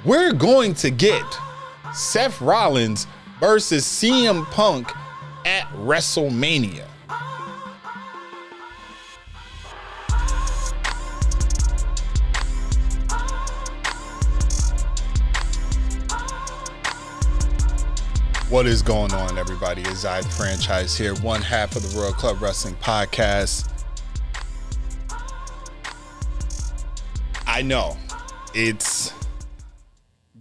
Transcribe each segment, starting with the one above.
we're going to get Seth Rollins versus CM Punk at Wrestlemania. What is going on, everybody? It's I, the Franchise here, one half of the Royal Club Wrestling Podcast. I know, it's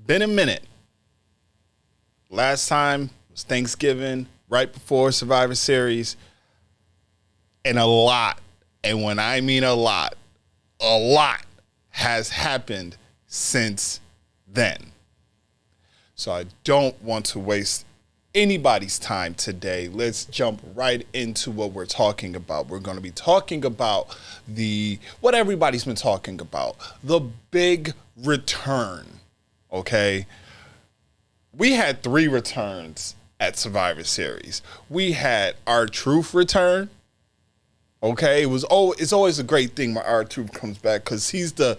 been a minute. Last time was Thanksgiving, right before Survivor Series, and a lot, and when I mean a lot has happened since then. So I don't want to waste anybody's time today. Let's jump right into what we're talking about. We're going to be talking about what everybody's been talking about, the big return. Okay, we had 3 returns at Survivor Series. We had R-Truth return. Okay, it's always a great thing when R-Truth comes back because he's the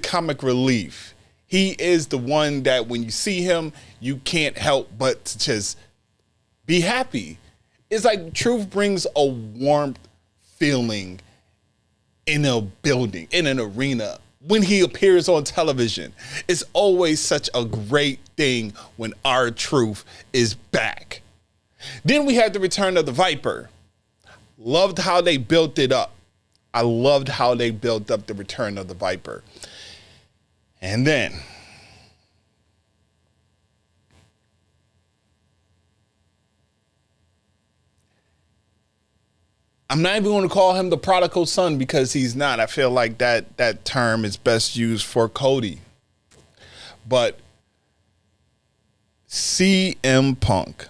comic relief. He is the one that when you see him, you can't help but to just be happy. It's like Truth brings a warmth feeling in a building, in an arena. When he appears on television, it's always such a great thing when R-Truth is back. Then we had the return of the Viper. Loved how they built it up. I loved how they built up the return of the Viper. And then I'm not even going to call him the prodigal son because he's not. I feel like that term is best used for Cody. But CM Punk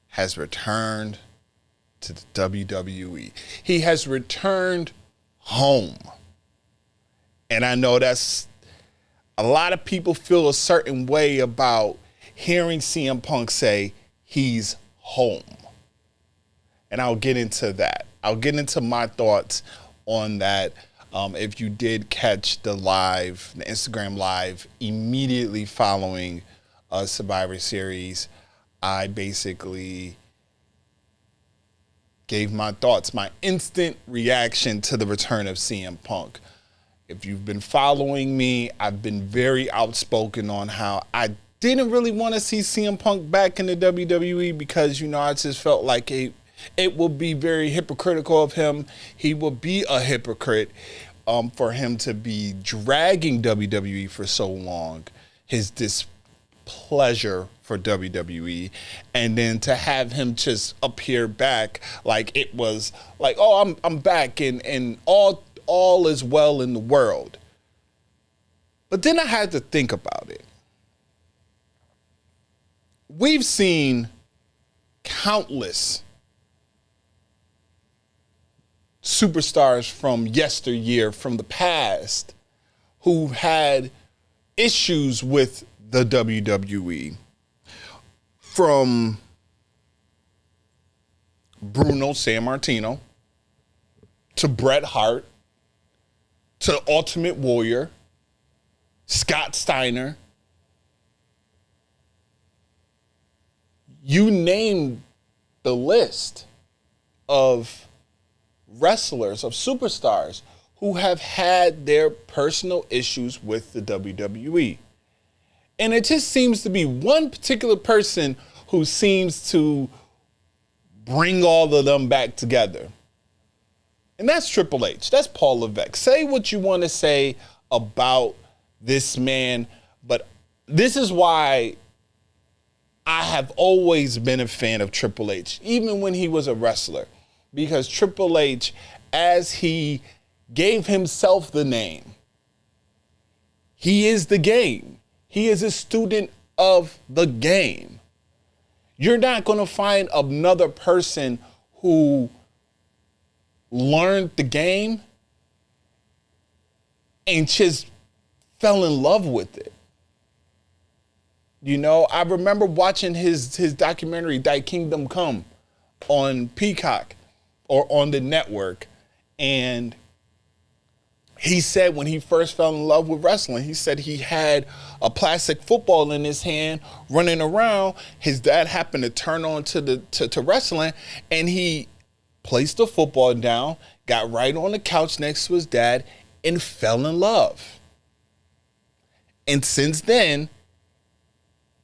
has returned to the WWE. He has returned home. And I know that's a lot of people feel a certain way about hearing CM Punk say he's home. And I'll get into that. I'll get into my thoughts on that. If you did catch the Instagram live immediately following Survivor Series, I basically gave my thoughts, my instant reaction to the return of CM Punk. If you've been following me, I've been very outspoken on how I didn't really want to see CM Punk back in the WWE because, I just felt like it would be very hypocritical of him. He would be a hypocrite for him to be dragging WWE for so long, his displeasure for WWE, and then to have him just appear back like it was like, oh, I'm back and all is well in the world. But then I had to think about it. We've seen countless superstars from yesteryear, from the past, who had issues with the WWE. From Bruno Sammartino to Bret Hart to Ultimate Warrior, Scott Steiner. You name the list of wrestlers, of superstars who have had their personal issues with the WWE. And it just seems to be one particular person who seems to bring all of them back together. And that's Triple H. That's Paul Levesque. Say what you want to say about this man, but this is why I have always been a fan of Triple H, even when he was a wrestler, because Triple H, as he gave himself the name, he is the game. He is a student of the game. You're not going to find another person who learned the game and just fell in love with it. I remember watching his documentary, Thy Kingdom Come, on Peacock or on the network. And He said when he first fell in love with wrestling, he said he had a plastic football in his hand running around. His dad happened to turn on to wrestling, and he placed the football down, got right on the couch next to his dad, and fell in love. And since then,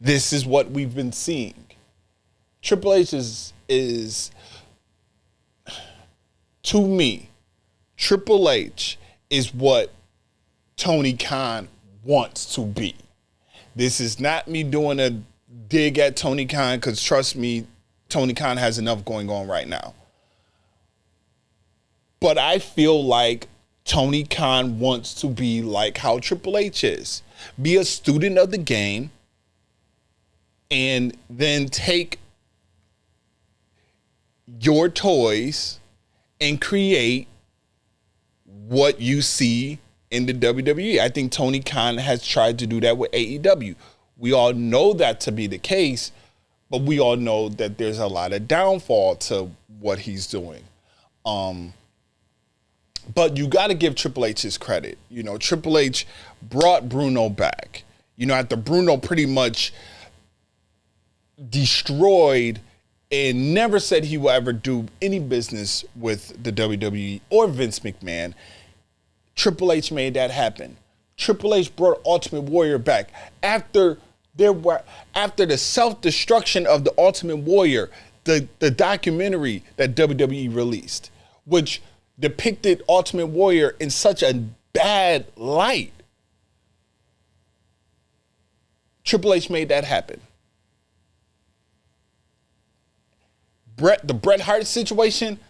this is what we've been seeing. Triple H is to me, Triple H is what Tony Khan wants to be. This is not me doing a dig at Tony Khan, because trust me, Tony Khan has enough going on right now. But I feel like Tony Khan wants to be like how Triple H is. Be a student of the game and then take your toys and create what you see in the WWE. I think Tony Khan has tried to do that with AEW. We all know that to be the case, but we all know that there's a lot of downfall to what he's doing. But you got to give Triple H his credit. You know, Triple H brought Bruno back. You know, after Bruno pretty much destroyed and never said he will ever do any business with the WWE or Vince McMahon, Triple H made that happen. Triple H brought Ultimate Warrior back after the self-destruction of the Ultimate Warrior, the documentary that WWE released, which depicted Ultimate Warrior in such a bad light. Triple H made that happen. The Bret Hart situation,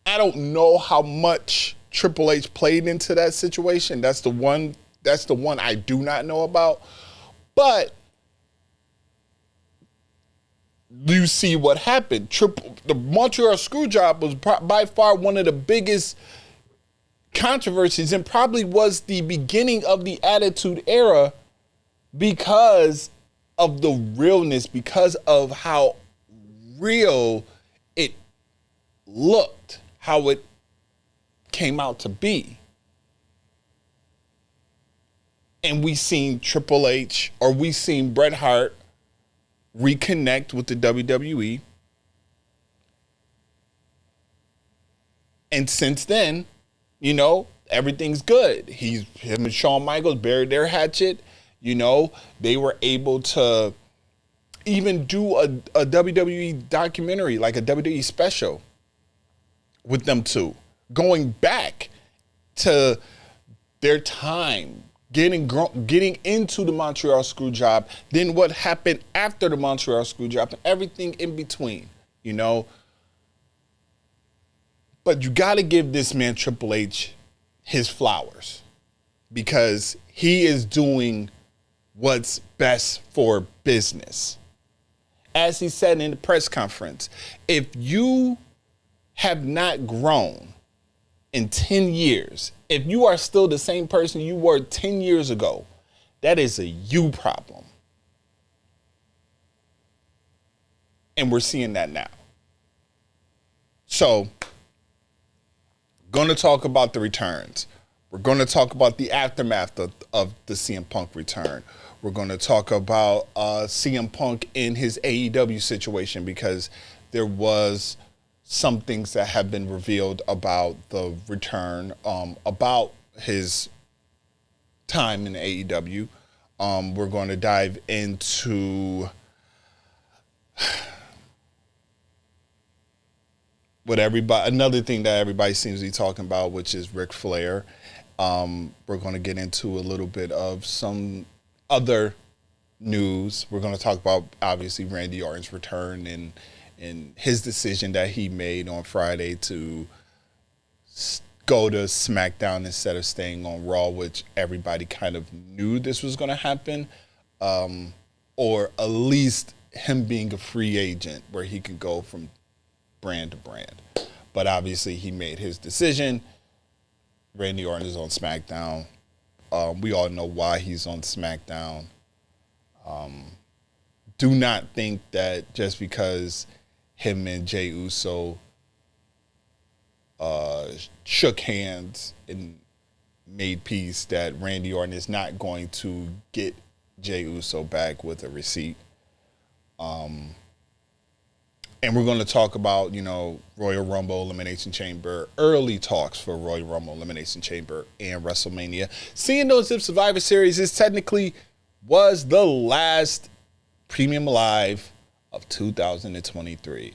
I don't know how much Triple H played into that situation. That's the one I do not know about. But you see what happened. The Montreal Screwjob was by far one of the biggest controversies, and probably was the beginning of the Attitude Era, because of the realness, because of how real it looked, how it came out to be. And we seen Triple H, or we seen Bret Hart reconnect with the WWE. And since then, you know, everything's good. Him and Shawn Michaels buried their hatchet. You know, they were able to even do a WWE documentary, like a WWE special with them two, going back to their time, getting into the Montreal Screwjob, then what happened after the Montreal Screwjob, and everything in between, you know. But you got to give this man Triple H his flowers, because he is doing what's best for business. As he said in the press conference, if you have not grown in 10 years, if you are still the same person you were 10 years ago, that is a you problem. And we're seeing that now. So, going to talk about the returns. We're going to talk about the aftermath of the CM Punk return. We're going to talk about CM Punk in his AEW situation, because there was some things that have been revealed about the return, about his time in AEW. We're going to dive into another thing that everybody seems to be talking about, which is Ric Flair. We're going to get into a little bit of some other news. We're going to talk about, obviously, Randy Orton's return and his decision that he made on Friday to go to SmackDown instead of staying on Raw, which everybody kind of knew this was going to happen, or at least him being a free agent where he could go from brand to brand. But obviously he made his decision. Randy Orton is on SmackDown. We all know why he's on SmackDown. Do not think that just because him and Jey Uso just shook hands and made peace that Randy Orton is not going to get Jey Uso back with a receipt. And we're going to talk about, Royal Rumble Elimination Chamber, early talks for Royal Rumble Elimination Chamber and WrestleMania. Seeing those if Survivor Series is technically was the last Premium Live of 2023.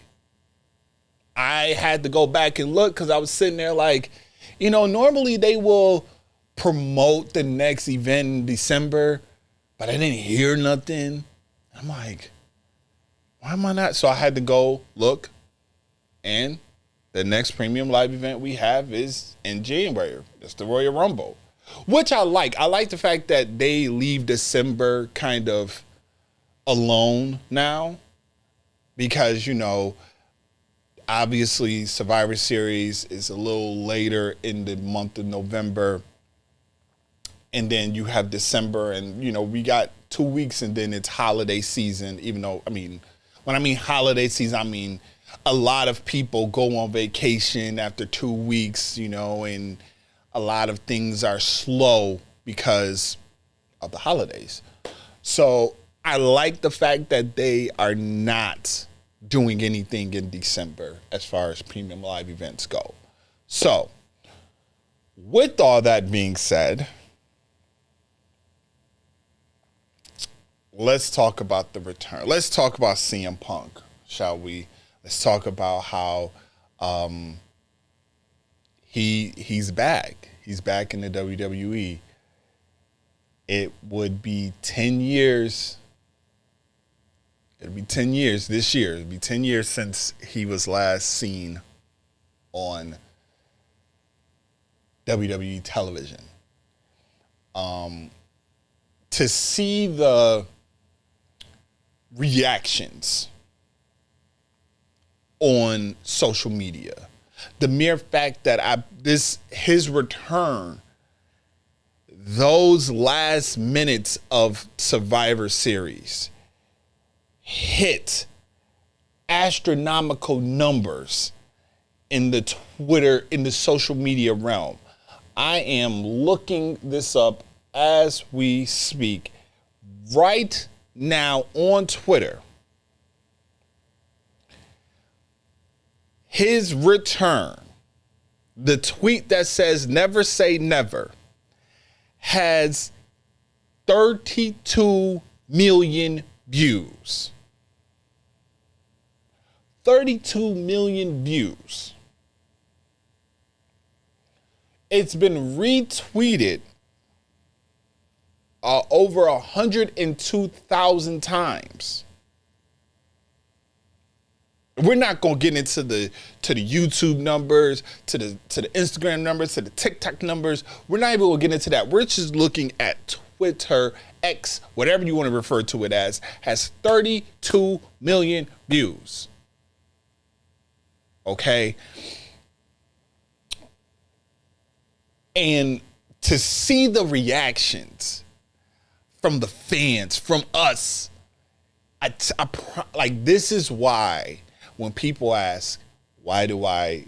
I had to go back and look because I was sitting there like, normally they will promote the next event in December, but I didn't hear nothing. I'm like, why am I not? So I had to go look, and the next Premium Live event we have is in January. It's the Royal Rumble, which I like. I like the fact that they leave December kind of alone now because, obviously Survivor Series is a little later in the month of November. And then you have December and, we got 2 weeks and then it's holiday season, even though, when I mean holiday season, I mean a lot of people go on vacation after 2 weeks, and a lot of things are slow because of the holidays. So I like the fact that they are not doing anything in December as far as Premium Live events go. So with all that being said, let's talk about the return. Let's talk about CM Punk, shall we? Let's talk about how he's back. He's back in the WWE. It would be 10 years. It'll be 10 years this year. It'll be 10 years since he was last seen on WWE television. To see the reactions on social media, the mere fact that his return, those last minutes of Survivor Series hit astronomical numbers in the social media realm. I am looking this up as we speak right now on Twitter. His return, the tweet that says never say never, has 32 million views. 32 million views. It's been retweeted over 102,000 times. We're not gonna get into the YouTube numbers, to the Instagram numbers, to the TikTok numbers. We're not even gonna get into that. We're just looking at Twitter, X, whatever you want to refer to it as, has 32 million views. Okay. And to see the reactions from the fans, from us, this is why when people ask, why do I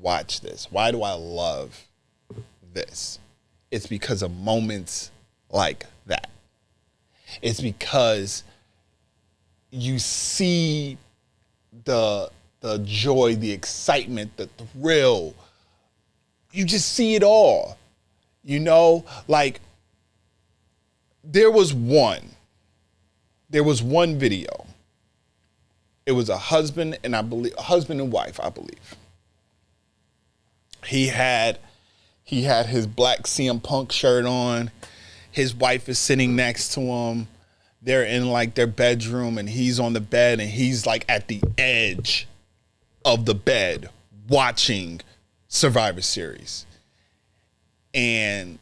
watch this? Why do I love this? It's because of moments like that. It's because you see the joy, the excitement, the thrill. You just see it all. There was one video. It was a husband and wife, I believe. He had his black CM Punk shirt on. His wife is sitting next to him. They're in their bedroom and he's on the bed and he's at the edge of the bed watching Survivor Series. And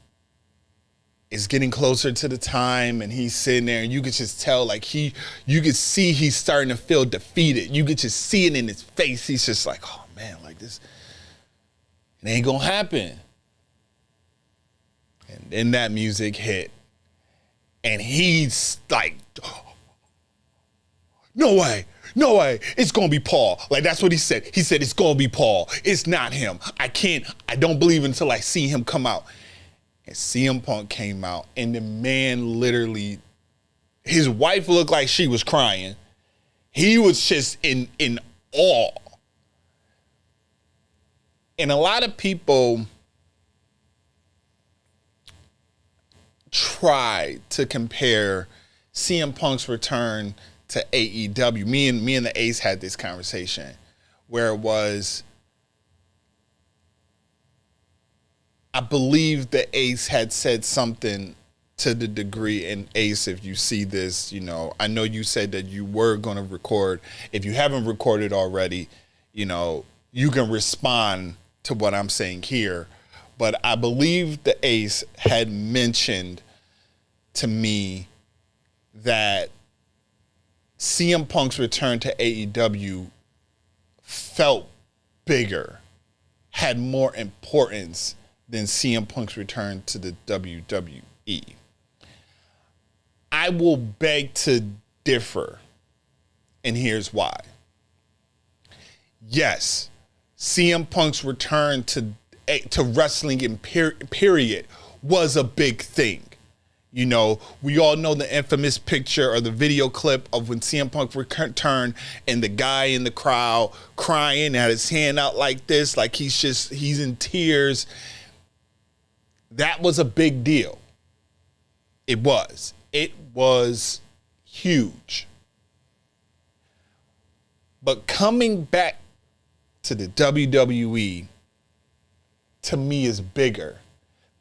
it's getting closer to the time and he's sitting there and you could just tell you could see he's starting to feel defeated. You could just see it in his face. He's just oh man, this, it ain't gonna happen. And then that music hit and he's no way, No way, it's gonna be Paul. Like, that's what he said. He said, it's gonna be Paul. It's not him. I don't believe until I see him come out. And CM Punk came out, and the man literally, his wife looked like she was crying. He was just in awe. And a lot of people try to compare CM Punk's return to AEW. Me and the Ace had this conversation where it was, I believe the Ace had said something to the degree, and Ace, if you see this, you know, I know you said that you were going to record. If you haven't recorded already, you know, you can respond to what I'm saying here. But I believe the Ace had mentioned to me that CM Punk's return to AEW felt bigger, had more importance than CM Punk's return to the WWE. I will beg to differ, and here's why. Yes, CM Punk's return to wrestling in period was a big thing. You know, we all know the infamous picture or the video clip of when CM Punk returned and the guy in the crowd crying, had his hand out like this, like he's in tears. That was a big deal. It was huge. But coming back to the WWE, to me, is bigger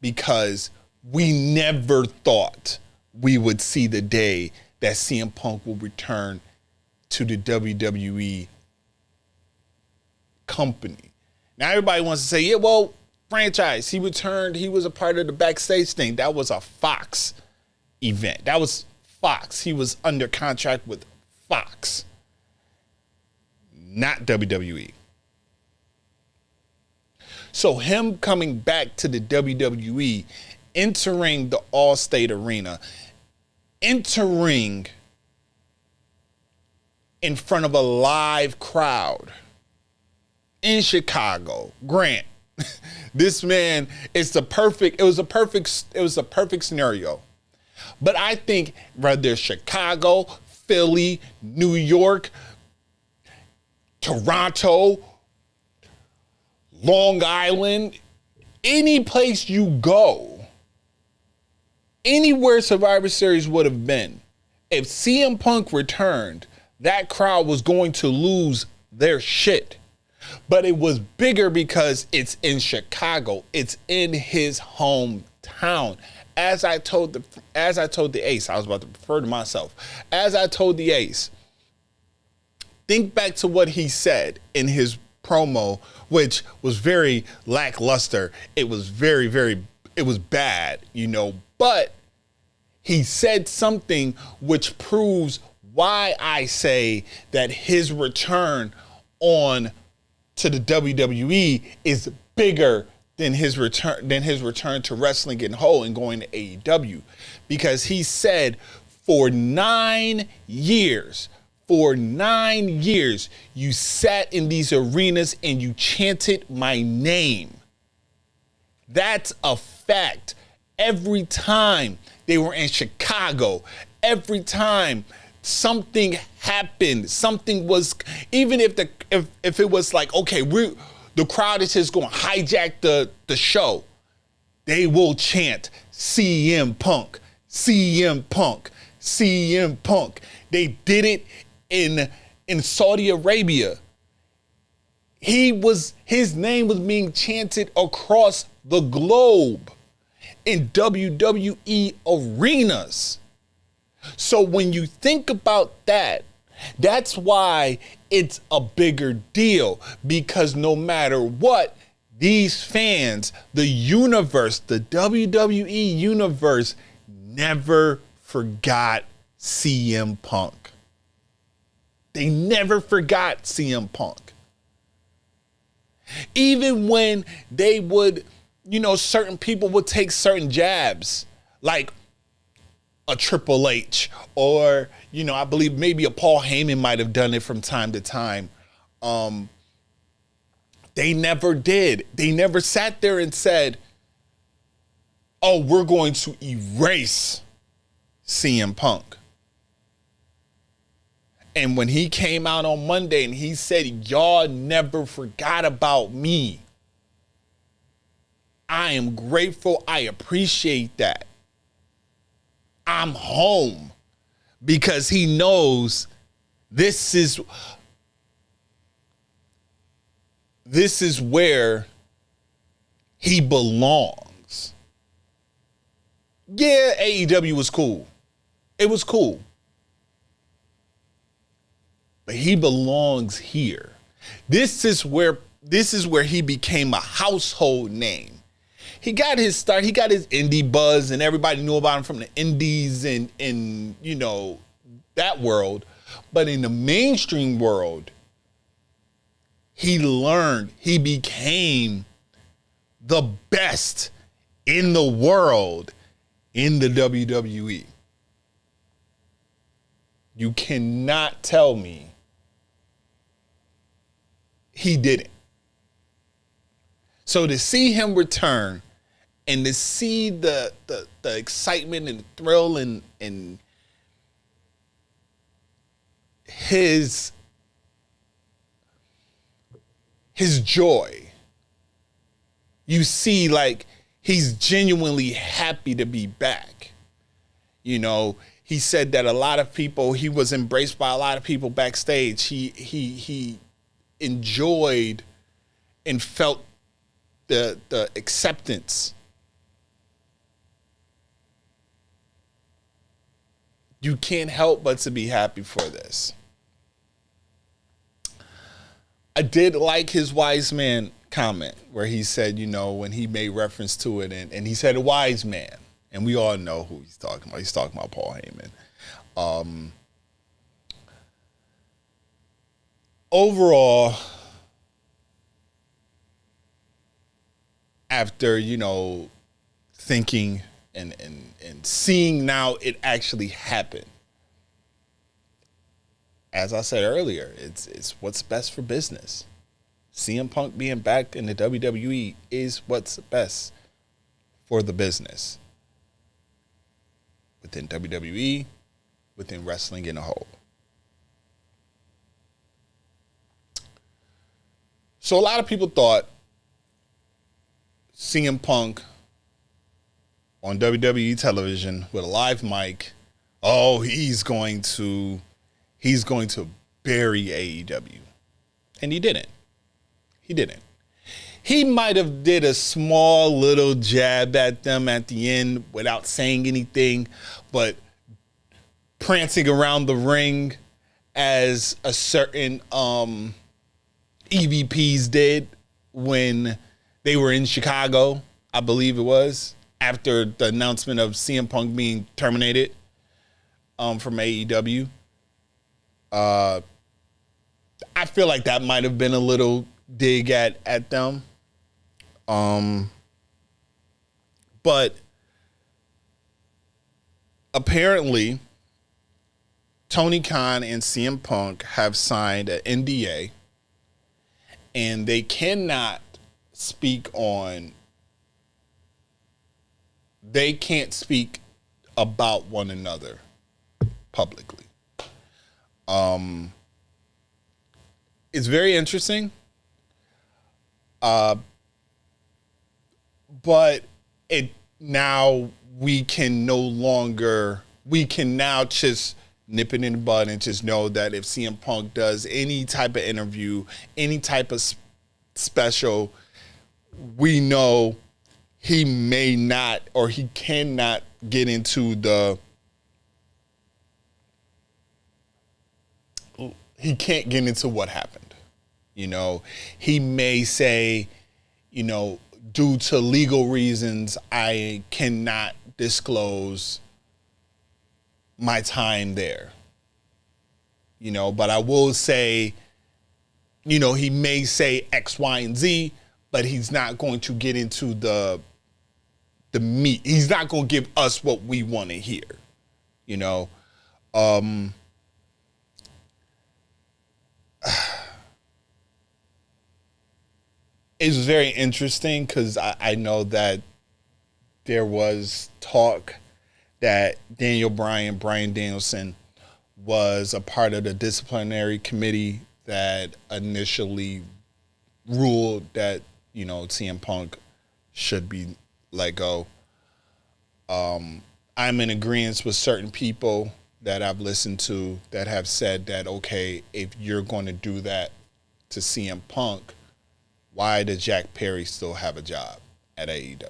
because we never thought we would see the day that CM Punk will return to the WWE company. Now, everybody wants to say, yeah, well, franchise, he returned, he was a part of the backstage thing. That was a Fox event. That was Fox. He was under contract with Fox, not WWE. So him coming back to the WWE, entering the All-State Arena, entering in front of a live crowd in Chicago. Grant, this man is it was a perfect scenario. But I think whether Chicago, Philly, New York, Toronto, Long Island, any place you go, anywhere Survivor Series would have been, if CM Punk returned, that crowd was going to lose their shit. But it was bigger because it's in Chicago. It's in his hometown. As I told the Ace, I was about to refer to myself. As I told the Ace, think back to what he said in his promo, which was very lackluster. It was it was bad, you know, but he said something which proves why I say that his return to the WWE is bigger than his return to wrestling in whole and going to AEW. Because he said for 9 years, you sat in these arenas and you chanted my name. That's a fact. Every time they were in Chicago, every time something happened, something was, even if it was like, okay, the crowd is just going to hijack the show, they will chant CM Punk, CM Punk, CM Punk. They did it in Saudi Arabia. His name was being chanted across the globe in WWE arenas. So when you think about that, that's why it's a bigger deal, because no matter what, these fans, the universe, the WWE universe, never forgot CM Punk. They never forgot CM Punk. Even when they would, certain people would take certain jabs, like a Triple H, or, you know, I believe maybe a Paul Heyman might have done it from time to time. They never did. They never sat there and said, oh, we're going to erase CM Punk. And when he came out on Monday and he said, y'all never forgot about me, I am grateful. I appreciate that. I'm home, because he knows this is where he belongs. Yeah, AEW was cool. It was cool. But he belongs here. This is where he became a household name. He got his start. He got his indie buzz, and everybody knew about him from the indies and you know, that world. But in the mainstream world, he learned. He became the best in the world in the WWE. You cannot tell me he didn't. So to see him return, and to see the excitement and the thrill and his joy, you see, like, he's genuinely happy to be back. You know, he said that a lot of people, he was embraced by a lot of people backstage. He enjoyed and felt the acceptance. You can't help but to be happy for this. I did like his wise man comment where he said, you know, when he made reference to it, and he said a wise man. And we all know who he's talking about. He's talking about Paul Heyman. Overall, after, you know, thinking and seeing now it actually happen, as I said earlier, it's what's best for business. CM Punk being back in the WWE is what's best for the business within WWE, within wrestling in a whole. So a lot of people thought CM Punk on WWE television with a live mic, oh, he's going to bury AEW. And he didn't. He didn't. He might have did a small little jab at them at the end without saying anything, but prancing around the ring as a certain EVPs did when they were in Chicago, I believe it was, after the announcement of CM Punk being terminated from AEW. I feel like that might have been a little dig at them. But apparently Tony Khan and CM Punk have signed an NDA, and they cannot speak on, they can't speak about one another publicly. It's very interesting. But now we can now just nip it in the bud and just know that if CM Punk does any type of interview, any type of special, we know he may not, or he cannot get into he can't get into what happened. You know, he may say, you know, due to legal reasons, I cannot disclose my time there. You know, but I will say, you know, he may say X, Y, and Z, but he's not going to get into the meat. He's not going to give us what we want to hear. You know, it was very interesting because I know that there was talk that Brian Danielson, was a part of the disciplinary committee that initially ruled that, CM Punk should be let go. I'm in agreement with certain people that I've listened to that have said that, okay, if you're going to do that to CM Punk, why does Jack Perry still have a job at AEW?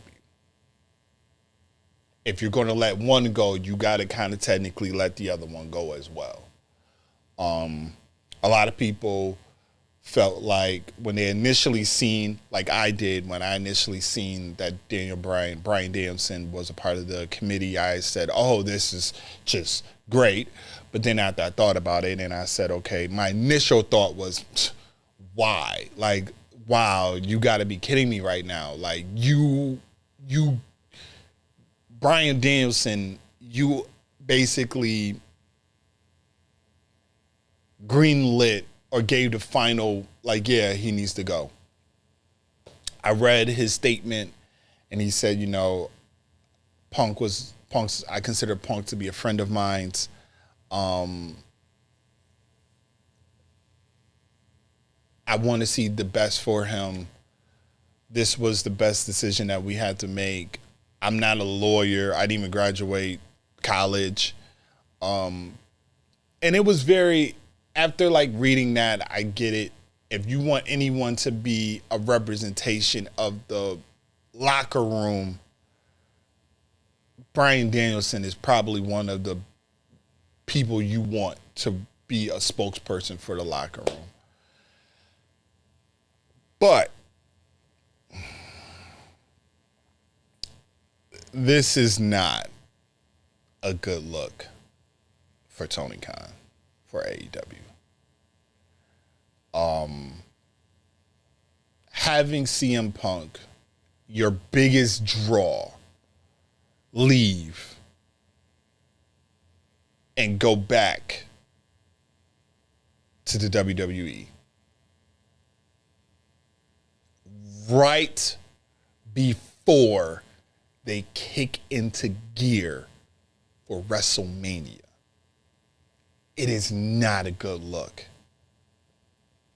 If you're going to let one go, you got to kind of technically let the other one go as well. A lot of people felt like when they initially seen, like I did, when I initially seen that Brian Danielson was a part of the committee, I said, oh, this is just great. But then after I thought about it and I said, okay, my initial thought was, why? Like, wow, you got to be kidding me right now. Like, Brian Danielson, you basically greenlit or gave the final, like, yeah, he needs to go. I read his statement and he said, I consider Punk to be a friend of mine. I want to see the best for him. This was the best decision that we had to make. I'm not a lawyer. I didn't even graduate college. And it was very, after like reading that, I get it. If you want anyone to be a representation of the locker room, Brian Danielson is probably one of the people you want to be a spokesperson for the locker room. But this is not a good look for Tony Khan, for AEW. Having CM Punk, your biggest draw, leave and go back to the WWE right before they kick into gear for WrestleMania. It is not a good look.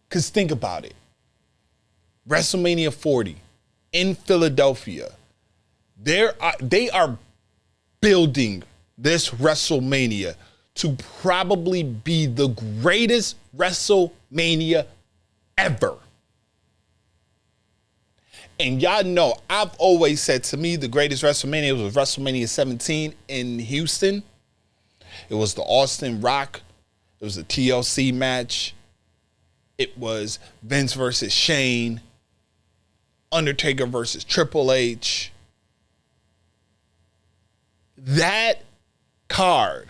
Because think about it. WrestleMania 40 in Philadelphia. They are building this WrestleMania to probably be the greatest WrestleMania ever. And y'all know, I've always said, to me, the greatest WrestleMania was WrestleMania 17 in Houston. It was the Austin Rock. It was a TLC match. It was Vince versus Shane. Undertaker versus Triple H. That card,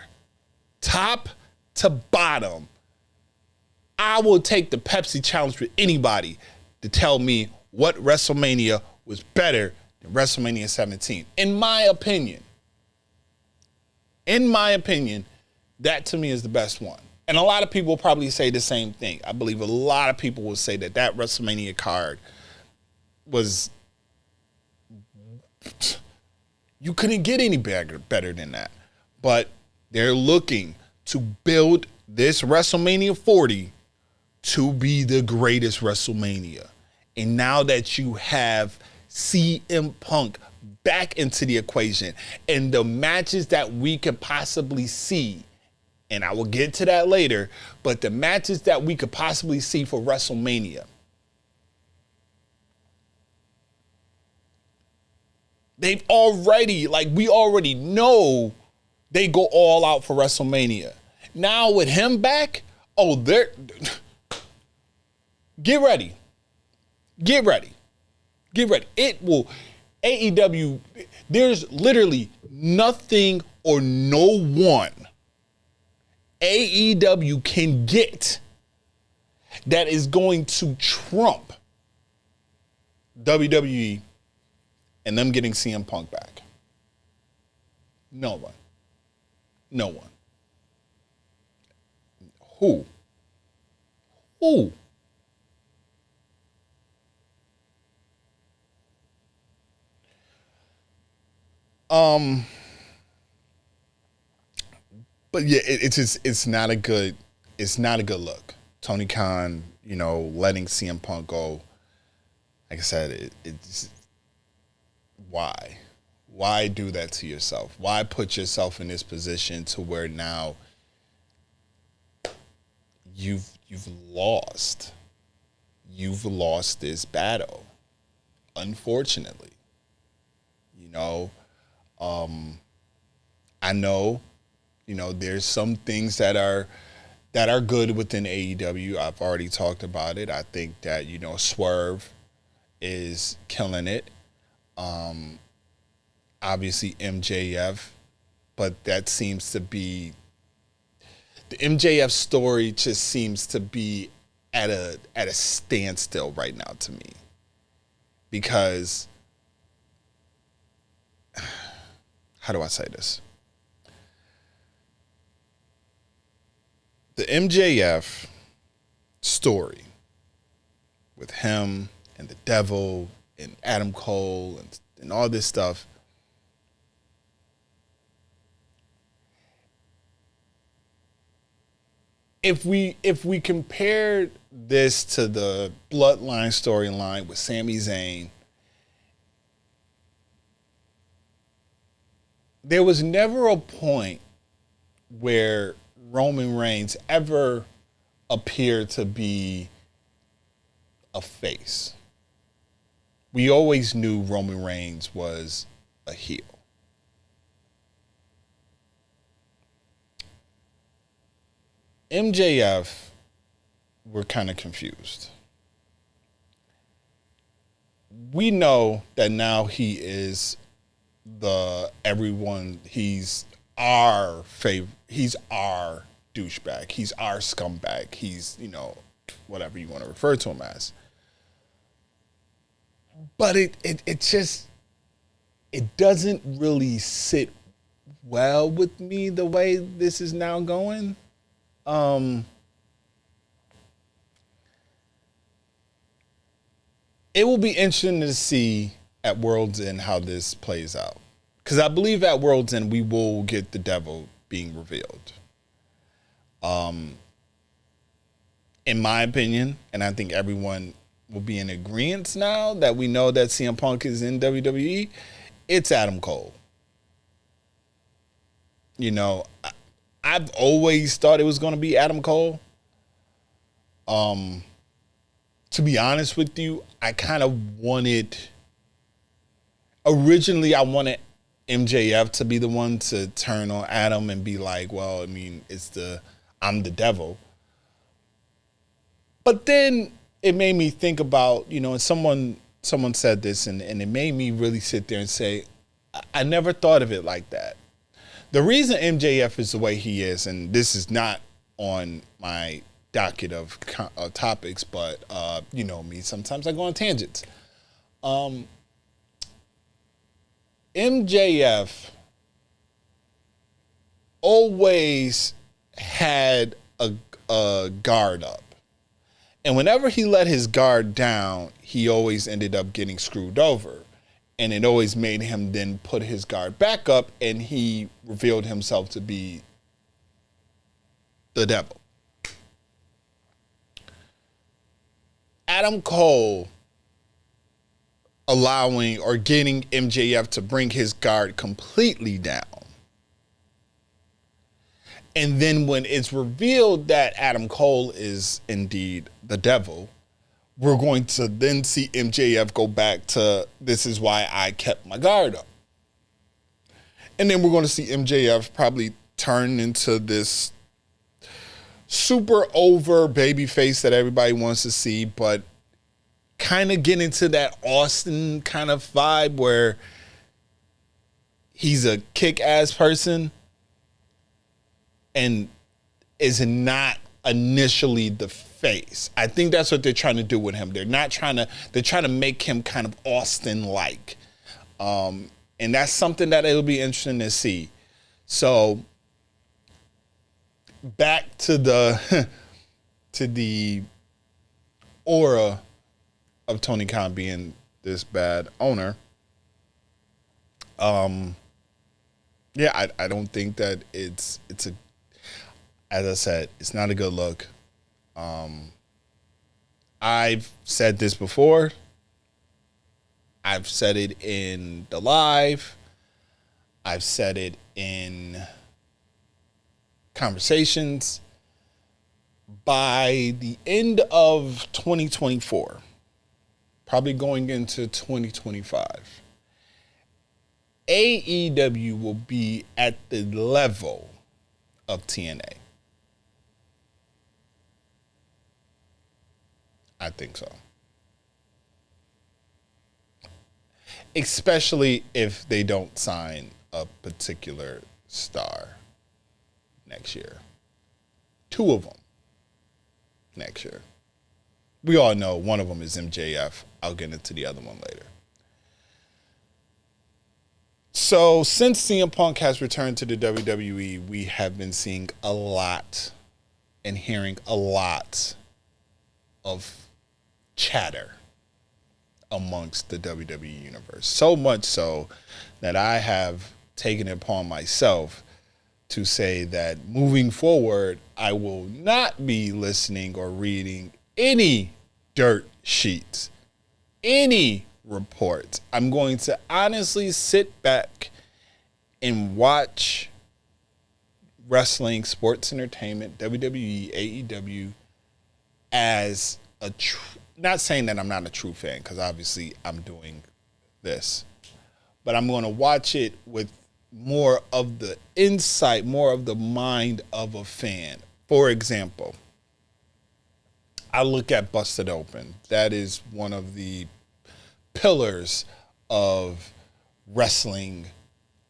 top to bottom, I will take the Pepsi challenge with anybody to tell me what WrestleMania was better than WrestleMania 17. In my opinion, that to me is the best one. And a lot of people probably say the same thing. I believe a lot of people will say that WrestleMania card was, you couldn't get any better than that. But they're looking to build this WrestleMania 40 to be the greatest WrestleMania. And now that you have CM Punk back into the equation and the matches that we could possibly see, and I will get to that later, but the matches that we could possibly see for WrestleMania, we already know they go all out for WrestleMania. Now with him back, get ready. It will, AEW, there's literally nothing or no one AEW can get that is going to trump WWE and them getting CM Punk back. No one. No one. Who? Who? But yeah, it's not a good look. Tony Khan, letting CM Punk go. Like I said, it's why? Why do that to yourself? Why put yourself in this position to where now you've lost. You've lost this battle. Unfortunately. I know, there's some things that are good within AEW. I've already talked about it. I think that, Swerve is killing it. Obviously MJF, but that seems to be the MJF story just seems to be at a standstill right now to me. Because how do I say this? The MJF story with him and the devil and Adam Cole and all this stuff, if we compare this to the Bloodline storyline with Sami Zayn, there was never a point where Roman Reigns ever appeared to be a face. We always knew Roman Reigns was a heel. MJF, we're kind of confused. We know that now he is he's our favorite, he's our douchebag, he's our scumbag, he's, whatever you want to refer to him as. But it just, it doesn't really sit well with me the way this is now going. It will be interesting to see at World's End how this plays out. Because I believe at World's End we will get the devil being revealed. In my opinion, and I think everyone will be in agreement now that we know that CM Punk is in WWE, it's Adam Cole. I've always thought it was going to be Adam Cole. To be honest with you, I kind of originally I wanted MJF to be the one to turn on Adam and be like, well, I mean, I'm the devil. But then it made me think about, and someone said this and it made me really sit there and say, I never thought of it like that. The reason MJF is the way he is, and this is not on my docket of topics, but you know me, sometimes I go on tangents. MJF always had a guard up. And whenever he let his guard down, he always ended up getting screwed over. And it always made him then put his guard back up, and he revealed himself to be the devil. Adam Cole allowing or getting MJF to bring his guard completely down. And then when it's revealed that Adam Cole is indeed the devil, we're going to then see MJF go back to, this is why I kept my guard up. And then we're going to see MJF probably turn into this super over baby face that everybody wants to see, but kind of get into that Austin kind of vibe where he's a kick-ass person and is not initially the face. I think that's what they're trying to do with him. They're trying to make him kind of Austin-like. And that's something that it'll be interesting to see. So back to the to the aura of Tony Khan being this bad owner. Yeah, I don't think that it's a, as I said, it's not a good look. I've said this before. I've said it in the live. I've said it in conversations. By the end of 2024, probably going into 2025, AEW will be at the level of TNA. I think so. Especially if they don't sign a particular star next year. 2 of them next year. We all know one of them is MJF. I'll get into the other one later. So since CM Punk has returned to the WWE, we have been seeing a lot and hearing a lot of chatter amongst the WWE universe. So much so that I have taken it upon myself to say that moving forward, I will not be listening or reading any dirt sheets, any reports. I'm going to honestly sit back and watch wrestling, sports entertainment, WWE, AEW as a not saying that I'm not a true fan, because obviously I'm doing this, but I'm going to watch it with more of the insight, more of the mind of a fan. For example, I look at Busted Open. That is one of the pillars of wrestling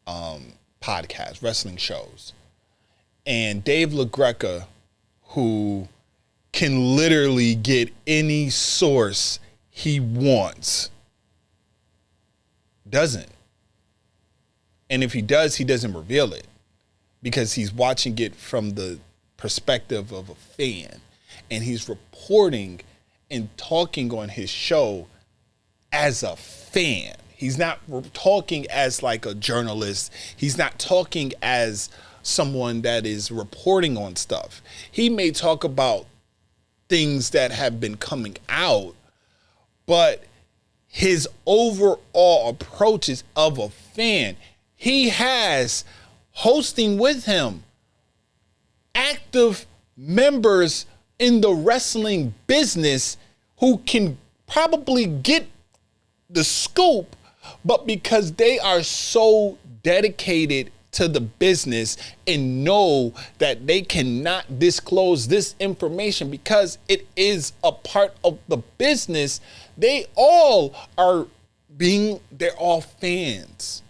podcasts, wrestling shows. And Dave LaGreca, who can literally get any source he wants, doesn't. And if he does, he doesn't reveal it because he's watching it from the perspective of a fan. And he's reporting and talking on his show as a fan. He's not talking as like a journalist. He's not talking as someone that is reporting on stuff. He may talk about things that have been coming out, but his overall approach is of a fan. He has hosting with him active members in the wrestling business who can probably get the scoop, but because they are so dedicated to the business and know that they cannot disclose this information because it is a part of the business, they're all fans.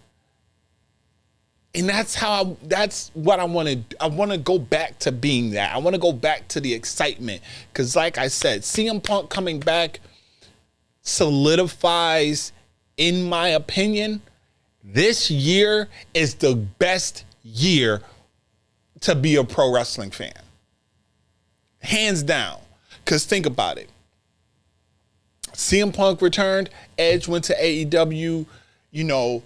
And that's what I want to. I want to go back to being that. I want to go back to the excitement. Because like I said, CM Punk coming back solidifies, in my opinion, this year is the best year to be a pro wrestling fan. Hands down. Because think about it. CM Punk returned. Edge went to AEW. You know,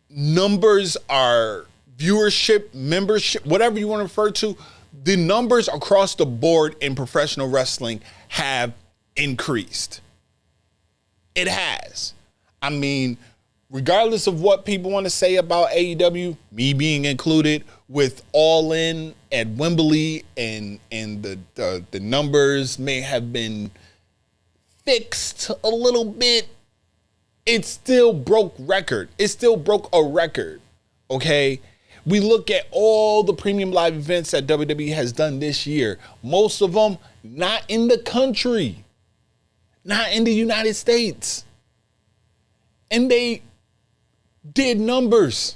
numbers are viewership, membership, whatever you want to refer to. The numbers across the board in professional wrestling have increased. It has. I mean, regardless of what people want to say about AEW, me being included, with All In at Wembley and the numbers may have been fixed a little bit, it still broke record. It still broke a record, okay? We look at all the premium live events that WWE has done this year. Most of them not in the country, not in the United States. And they did numbers.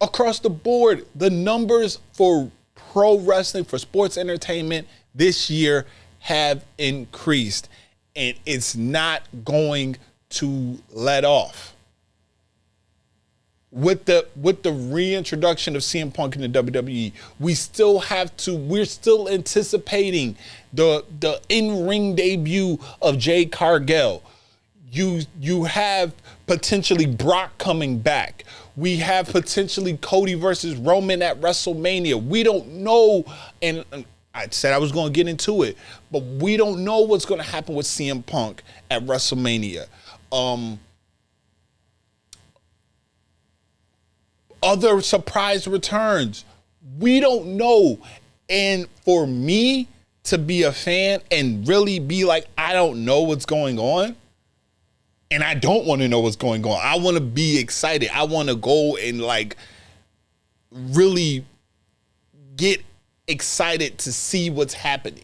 Across the board, the numbers for pro wrestling, for sports entertainment this year have increased. And it's not going to let off. with the reintroduction of CM Punk in the WWE, we're still anticipating the in-ring debut of Jade Cargill. You have potentially Brock coming back. We have potentially Cody versus Roman at WrestleMania. We don't know, and I said I was going to get into it, but we don't know what's going to happen with CM Punk at WrestleMania. Other surprise returns. We don't know. And for me to be a fan and really be like, I don't know what's going on, and I don't want to know what's going on. I want to be excited. I want to go and like really get excited to see what's happening.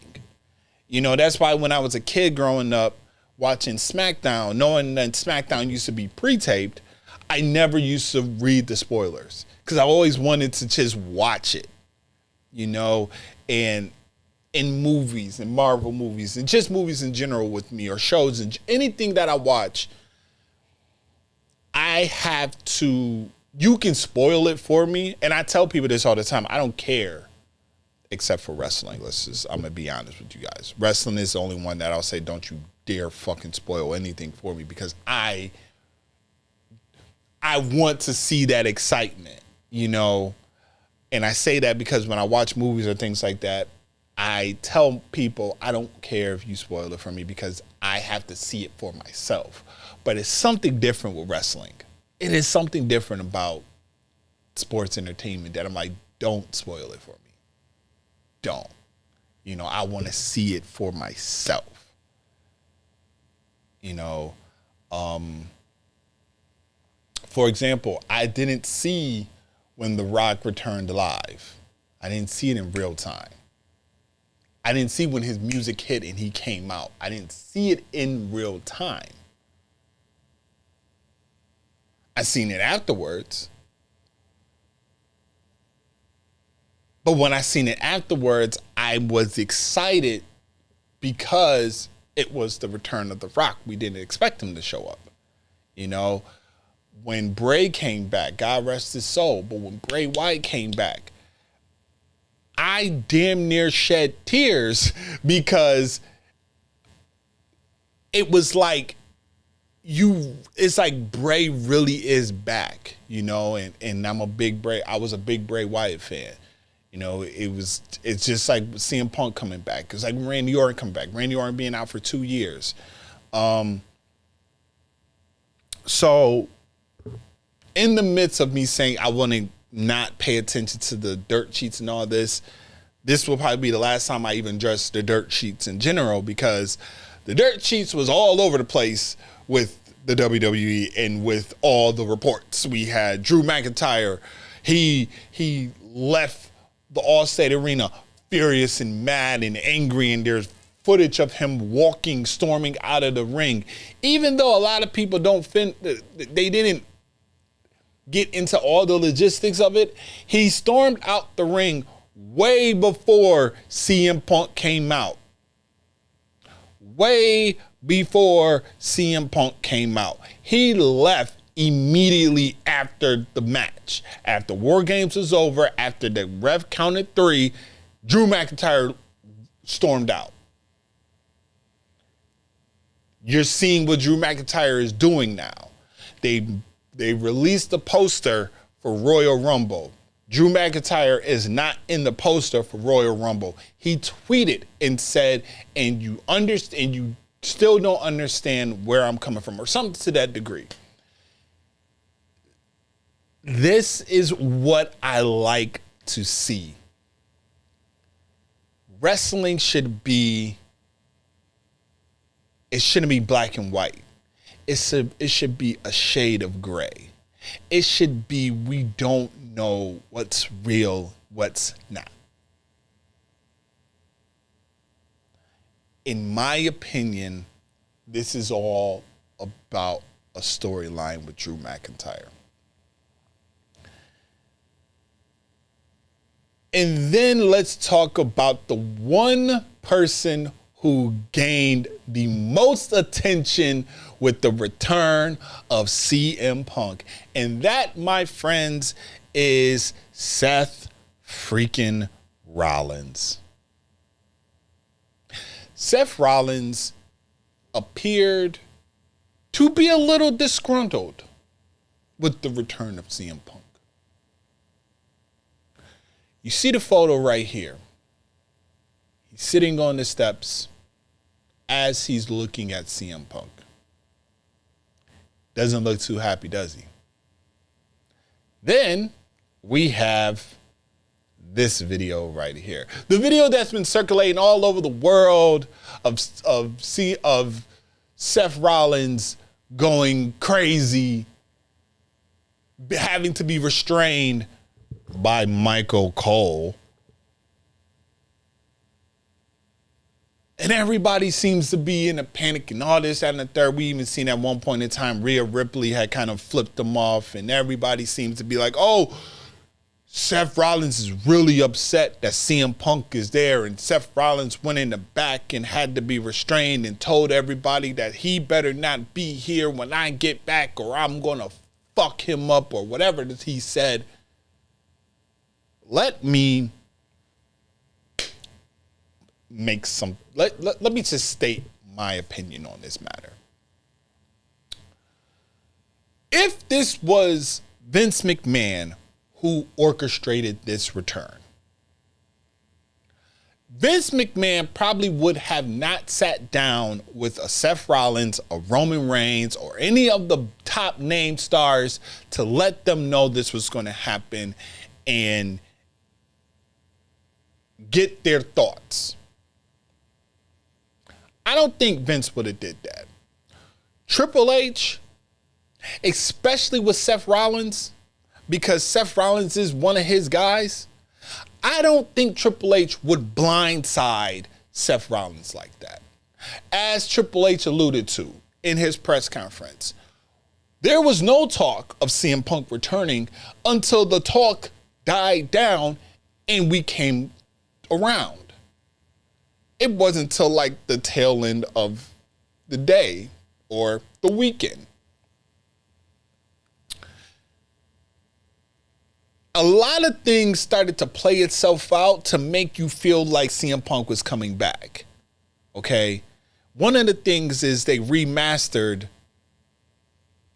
You know, that's why when I was a kid growing up watching SmackDown, knowing that SmackDown used to be pre-taped, I never used to read the spoilers because I always wanted to just watch it, you know, and in movies and Marvel movies and just movies in general with me, or shows and anything that I watch, I have to, you can spoil it for me. And I tell people this all the time. I don't care except for wrestling. I'm going to be honest with you guys. Wrestling is the only one that I'll say, don't you dare fucking spoil anything for me, because I want to see that excitement, you know? And I say that because when I watch movies or things like that, I tell people I don't care if you spoil it for me because I have to see it for myself. But it's something different with wrestling. It is something different about sports entertainment that I'm like, don't spoil it for me. Don't. You know, I want to see it for myself. You know, for example, I didn't see when The Rock returned live. I didn't see it in real time. I didn't see when his music hit and he came out. I didn't see it in real time. I seen it afterwards. But when I seen it afterwards, I was excited because it was the return of The Rock. We didn't expect him to show up. You know, when Bray came back, God rest his soul, but when Bray Wyatt came back, I damn near shed tears because it was like it's like Bray really is back, you know, and I was a big Bray Wyatt fan. You know, it's just like CM Punk coming back. It's like Randy Orton coming back. Randy Orton being out for 2 years. So in the midst of me saying I want to not pay attention to the dirt sheets and all this will probably be the last time I even address the dirt sheets in general, because the dirt sheets was all over the place with the WWE and with all the reports. We had Drew McIntyre. He left the Allstate Arena furious and mad and angry, and there's footage of him storming out of the ring. Even though a lot of people they didn't get into all the logistics of it, he stormed out the ring way before CM Punk came out. Way before CM Punk came out. He left immediately after the match. After War Games was over, after the ref counted 3, Drew McIntyre stormed out. You're seeing what Drew McIntyre is doing now. They released the poster for Royal Rumble. Drew McIntyre is not in the poster for Royal Rumble. He tweeted and said, and you still don't understand where I'm coming from, or something to that degree. This is what I like to see. Wrestling shouldn't be black and white. It should be a shade of gray. It should be, we don't know what's real, what's not. In my opinion, this is all about a storyline with Drew McIntyre. And then let's talk about the one person who gained the most attention with the return of CM Punk. And that, my friends, is Seth freaking Rollins. Seth Rollins appeared to be a little disgruntled with the return of CM Punk. You see the photo right here. He's sitting on the steps as he's looking at CM Punk. Doesn't look too happy, does he? Then we have this video right here. The video that's been circulating all over the world of Seth Rollins going crazy, having to be restrained by Michael Cole. And everybody seems to be in a panic and all this and the third. We even seen at one point in time, Rhea Ripley had kind of flipped them off, and everybody seems to be like, oh, Seth Rollins is really upset that CM Punk is there, and Seth Rollins went in the back and had to be restrained and told everybody that he better not be here when I get back or I'm going to fuck him up or whatever he said. Let me make some, let me just state my opinion on this matter. If this was Vince McMahon who orchestrated this return, Vince McMahon probably would have not sat down with a Seth Rollins, a Roman Reigns, or any of the top name stars to let them know this was going to happen and get their thoughts. I don't think Vince would have did that. Triple H, especially with Seth Rollins, because Seth Rollins is one of his guys, I don't think Triple H would blindside Seth Rollins like that. As Triple H alluded to in his press conference, there was no talk of CM Punk returning until the talk died down and we came around. It wasn't until like the tail end of the day or the weekend. A lot of things started to play itself out to make you feel like CM Punk was coming back. Okay? One of the things is they remastered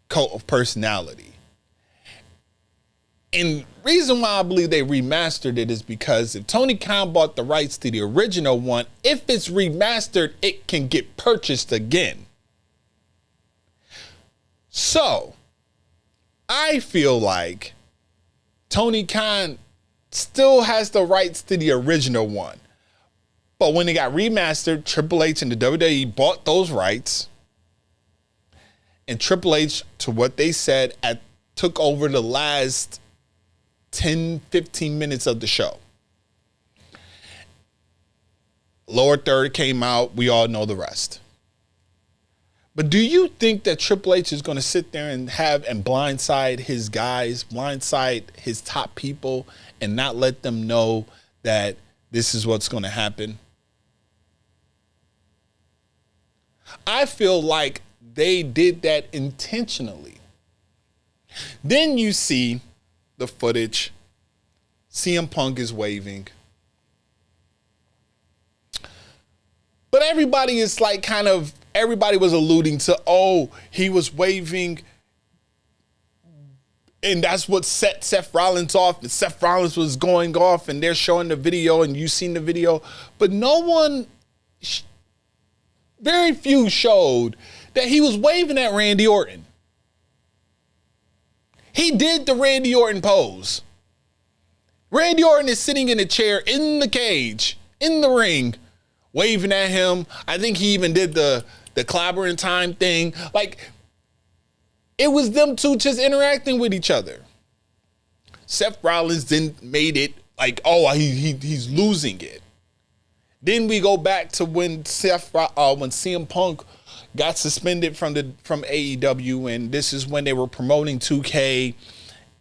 Cult of Personality. And reason why I believe they remastered it is because if Tony Khan bought the rights to the original one, if it's remastered, it can get purchased again. So, I feel like Tony Khan still has the rights to the original one. But when it got remastered, Triple H and the WWE bought those rights. And Triple H, to what they said, took over the last 10, 15 minutes of the show. Lower third came out. We all know the rest. But do you think that Triple H is going to sit there and blindside his guys, blindside his top people, and not let them know that this is what's going to happen? I feel like they did that intentionally. Then you see the footage. CM Punk is waving. But everybody is like everybody was alluding to, oh, he was waving and that's what set Seth Rollins off. And Seth Rollins was going off and they're showing the video and you've seen the video. But no one, very few showed that he was waving at Randy Orton. He did the Randy Orton pose. Randy Orton is sitting in a chair in the cage, in the ring, waving at him. I think he even did the clobbering time thing. Like, it was them two just interacting with each other. Seth Rollins then made it like, oh, he's losing it. Then we go back to when CM Punk got suspended from AEW, and this is when they were promoting 2K,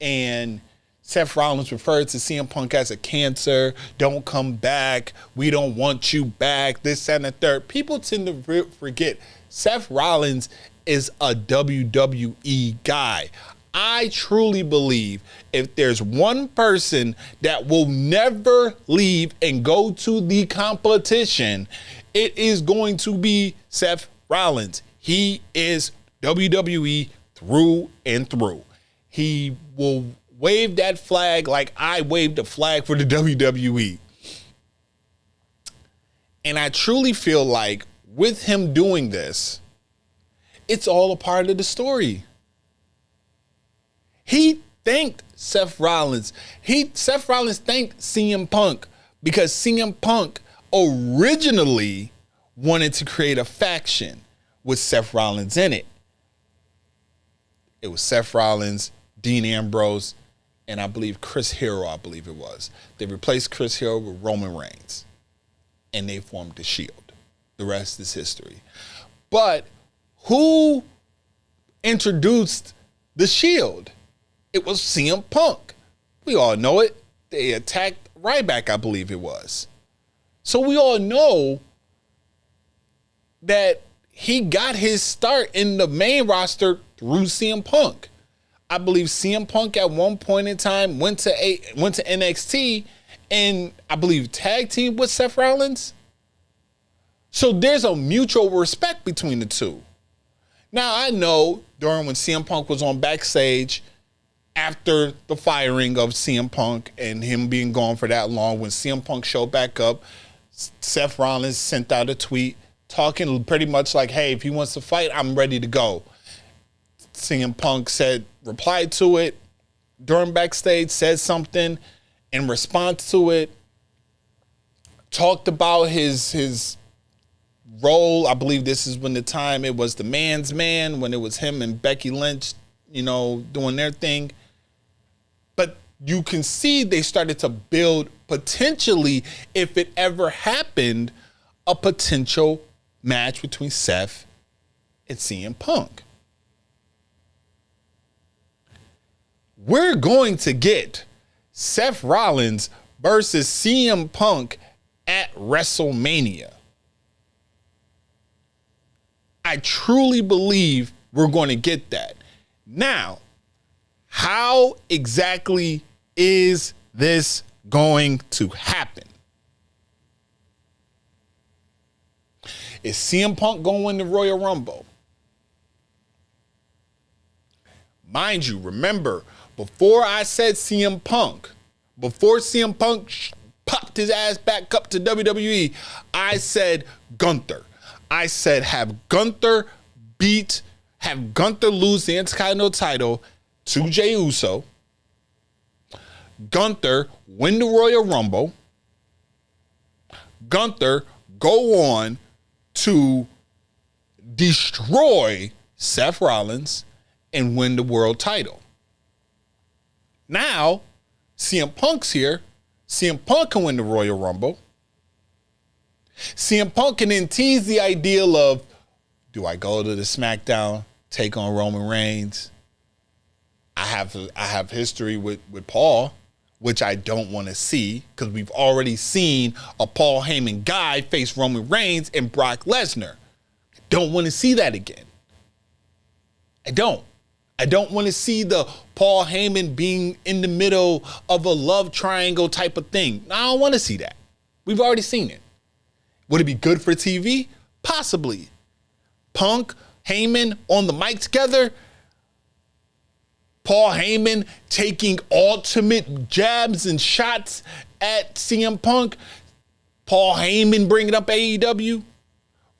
and Seth Rollins referred to CM Punk as a cancer. Don't come back. We don't want you back. This and the third. People tend to forget Seth Rollins is a WWE guy. I truly believe if there's one person that will never leave and go to the competition, it is going to be Seth Rollins. He is WWE through and through. He will wave that flag like I waved the flag for the WWE. And I truly feel like with him doing this, it's all a part of the story. He thanked Seth Rollins. Seth Rollins thanked CM Punk because CM Punk originally wanted to create a faction with Seth Rollins in it. It was Seth Rollins, Dean Ambrose, and I believe Chris Hero, I believe it was. They replaced Chris Hero with Roman Reigns, and they formed the Shield. The rest is history. But who introduced the Shield? It was CM Punk. We all know it. They attacked Ryback, I believe it was. So we all know that he got his start in the main roster through CM Punk. I believe CM Punk at one point in time went to NXT and I believe tag team with Seth Rollins. So there's a mutual respect between the two. Now I know during when CM Punk was on backstage after the firing of CM Punk and him being gone for that long, when CM Punk showed back up, Seth Rollins sent out a tweet talking pretty much like, hey, if he wants to fight, I'm ready to go. CM Punk replied to it during backstage, said something in response to it, talked about his role. I believe this is when the time it was the man's man, when it was him and Becky Lynch, doing their thing. But you can see they started to build potentially, if it ever happened, a potential match between Seth and CM Punk. We're going to get Seth Rollins versus CM Punk at WrestleMania. I truly believe we're going to get that. Now, how exactly is this going to happen? Is CM Punk going to win the Royal Rumble? Mind you, remember, before I said CM Punk, before CM Punk popped his ass back up to WWE, I said Gunther. I said have Gunther lose the Intercontinental title to Jey Uso. Gunther win the Royal Rumble. Gunther go on to destroy Seth Rollins and win the world title. Now, CM Punk's here. CM Punk can win the Royal Rumble. CM Punk can then tease the ideal of, do I go to the SmackDown, take on Roman Reigns? I have history with Paul, which I don't want to see because we've already seen a Paul Heyman guy face Roman Reigns and Brock Lesnar. I don't want to see that again. I don't want to see the Paul Heyman being in the middle of a love triangle type of thing. I don't want to see that. We've already seen it. Would it be good for TV? Possibly. Punk, Heyman on the mic together. Paul Heyman taking ultimate jabs and shots at CM Punk. Paul Heyman bringing up AEW.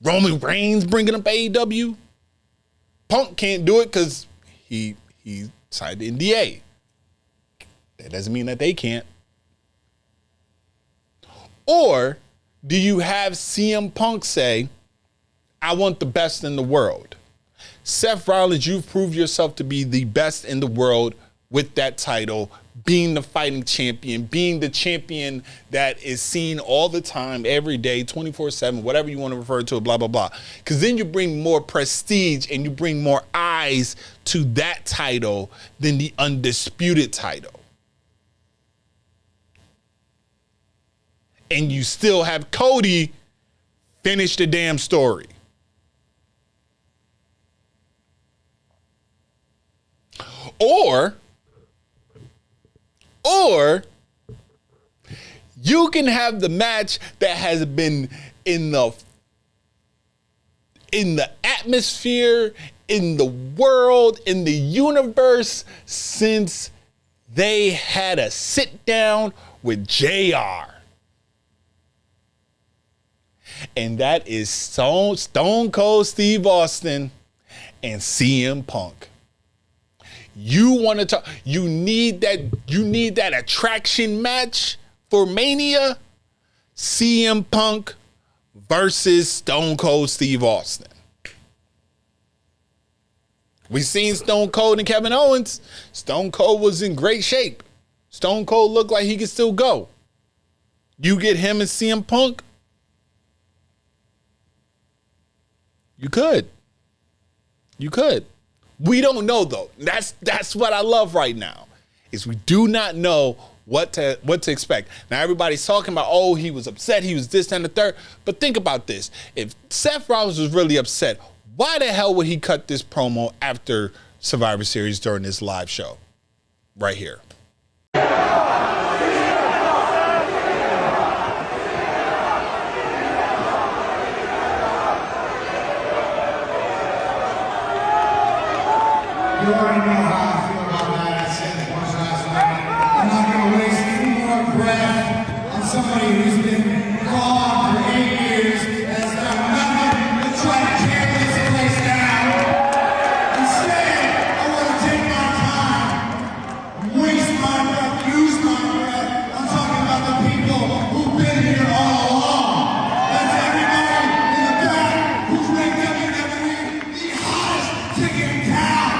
Roman Reigns bringing up AEW. Punk can't do it because he signed the NDA. That doesn't mean that they can't. Or do you have CM Punk say, I want the best in the world? Seth Rollins, you've proved yourself to be the best in the world with that title, being the fighting champion, being the champion that is seen all the time, every day, 24/7, whatever you want to refer to it, blah, blah, blah. Because then you bring more prestige and you bring more eyes to that title than the undisputed title. And you still have Cody finish the damn story. Or you can have the match that has been in the atmosphere, in the world, in the universe since they had a sit down with JR. And that is Stone Cold Steve Austin and CM Punk. You want to talk, you need that attraction match for Mania? CM Punk versus Stone Cold Steve Austin. We seen Stone Cold and Kevin Owens. Stone Cold was in great shape. Stone Cold looked like he could still go. You get him and CM Punk? You could. We don't know though. That's what I love right now. Is we do not know what to expect. Now everybody's talking about, oh, he was upset, he was this, that, and the third. But think about this. If Seth Rollins was really upset, why the hell would he cut this promo after Survivor Series during this live show? Right here. You already know how I feel about that. I said it once last night. I'm not going to waste any more breath on somebody who's been gone for 8 years and has done nothing to try to tear this place down. Instead, I want to take my time, waste my breath, use my breath. I'm talking about the people who've been here all along. That's everybody in the back who's making WWE the hottest ticket in town.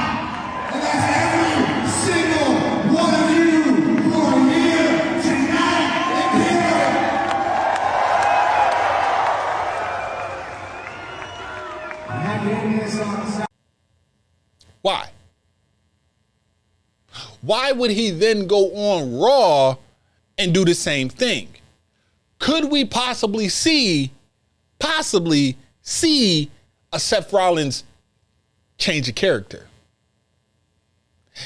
And that's every single one of you who are here tonight and here. I'm not doing this on the side. Why? Why would he then go on Raw and do the same thing? Could we possibly see a Seth Rollins change of character?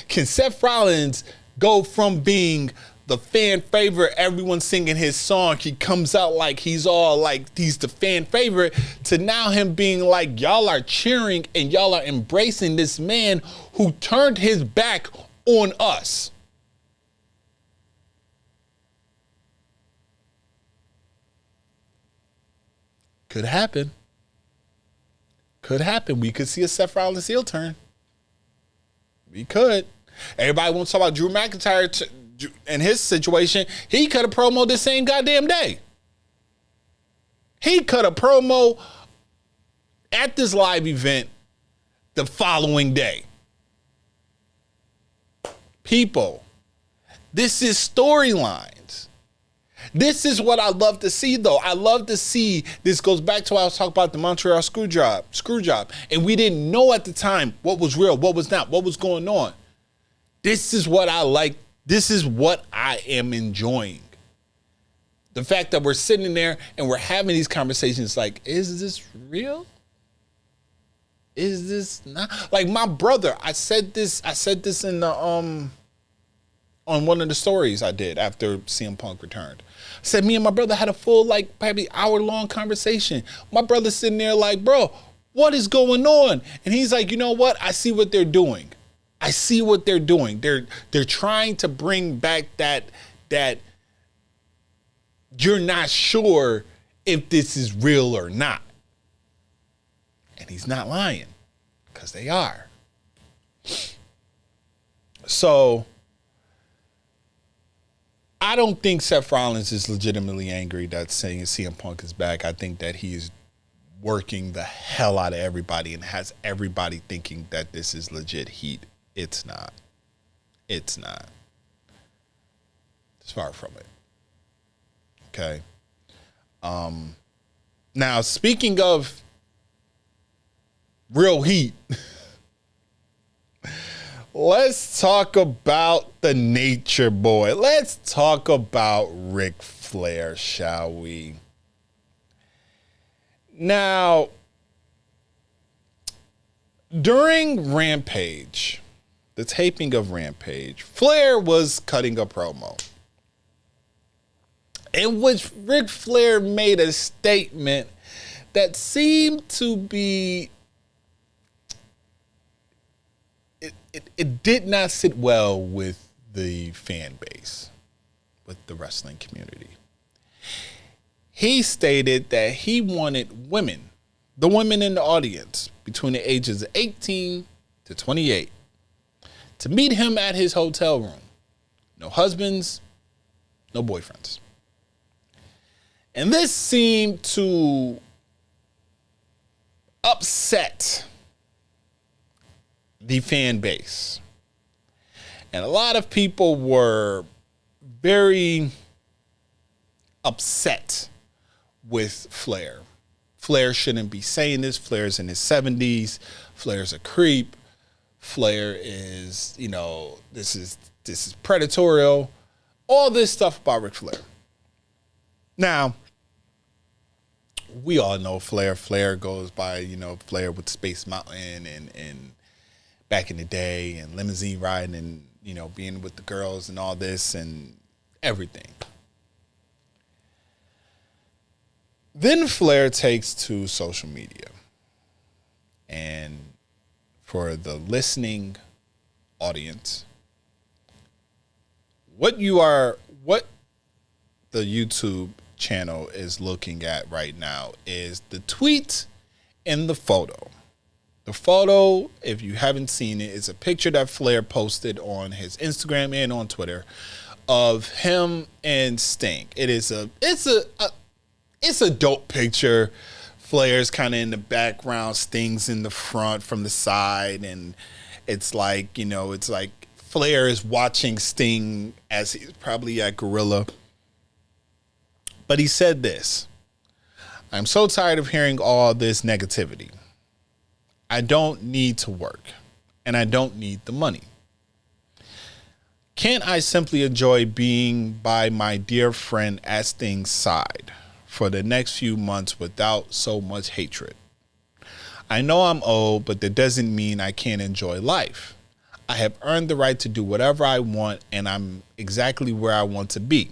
Can Seth Rollins go from being the fan favorite, everyone singing his song, he comes out like he's the fan favorite, to now him being like, y'all are cheering and y'all are embracing this man who turned his back on us? Could happen. We could see a Seth Rollins heel turn. We could. Everybody wants to talk about Drew McIntyre and his situation. He cut a promo the same goddamn day. He cut a promo at this live event the following day. People, this is storylines. This is what I love to see, though. I love to see, this goes back to what I was talking about, the Montreal screw job. And we didn't know at the time what was real, what was not, what was going on. This is what I like. This is what I am enjoying. The fact that we're sitting there and we're having these conversations like, is this real? Is this not? Like my brother, I said this in the on one of the stories I did after CM Punk returned. I said me and my brother had a full, like, probably hour-long conversation. My brother's sitting there like, bro, what is going on? And he's like, you know what? I see what they're doing. They're trying to bring back that you're not sure if this is real or not. And he's not lying, because they are. So I don't think Seth Rollins is legitimately angry that saying CM Punk is back. I think that he is working the hell out of everybody and has everybody thinking that this is legit heat. It's not. It's far from it. Okay. Now, speaking of real heat, let's talk about the Nature Boy. Let's talk about Ric Flair, shall we? Now, during Rampage, the taping of Rampage, Flair was cutting a promo in which Ric Flair made a statement that seemed to be, it did not sit well with the fan base, with the wrestling community. He stated that he wanted women, the women in the audience between the ages of 18 to 28, to meet him at his hotel room. No husbands, no boyfriends. And this seemed to upset the fan base. And a lot of people were very upset with Flair. Flair shouldn't be saying this. Flair's in his 70s. Flair's a creep. Flair is, this is predatorial. All this stuff about Ric Flair. Now, we all know Flair. Flair goes by, Flair with Space Mountain and back in the day and limousine riding and, being with the girls and all this and everything. Then Flair takes to social media. And for the listening audience, what the YouTube channel is looking at right now is the tweet and the photo. The photo, if you haven't seen it, is a picture that Flair posted on his Instagram and on Twitter of him and Sting. It's a dope picture. Flair's kind of in the background, Sting's in the front from the side, and it's like, it's like Flair is watching Sting as he's probably at Gorilla. But he said this: "I'm so tired of hearing all this negativity. I don't need to work, and I don't need the money. Can't I simply enjoy being by my dear friend at Sting's side for the next few months without so much hatred? I know I'm old, but that doesn't mean I can't enjoy life. I have earned the right to do whatever I want, and I'm exactly where I want to be.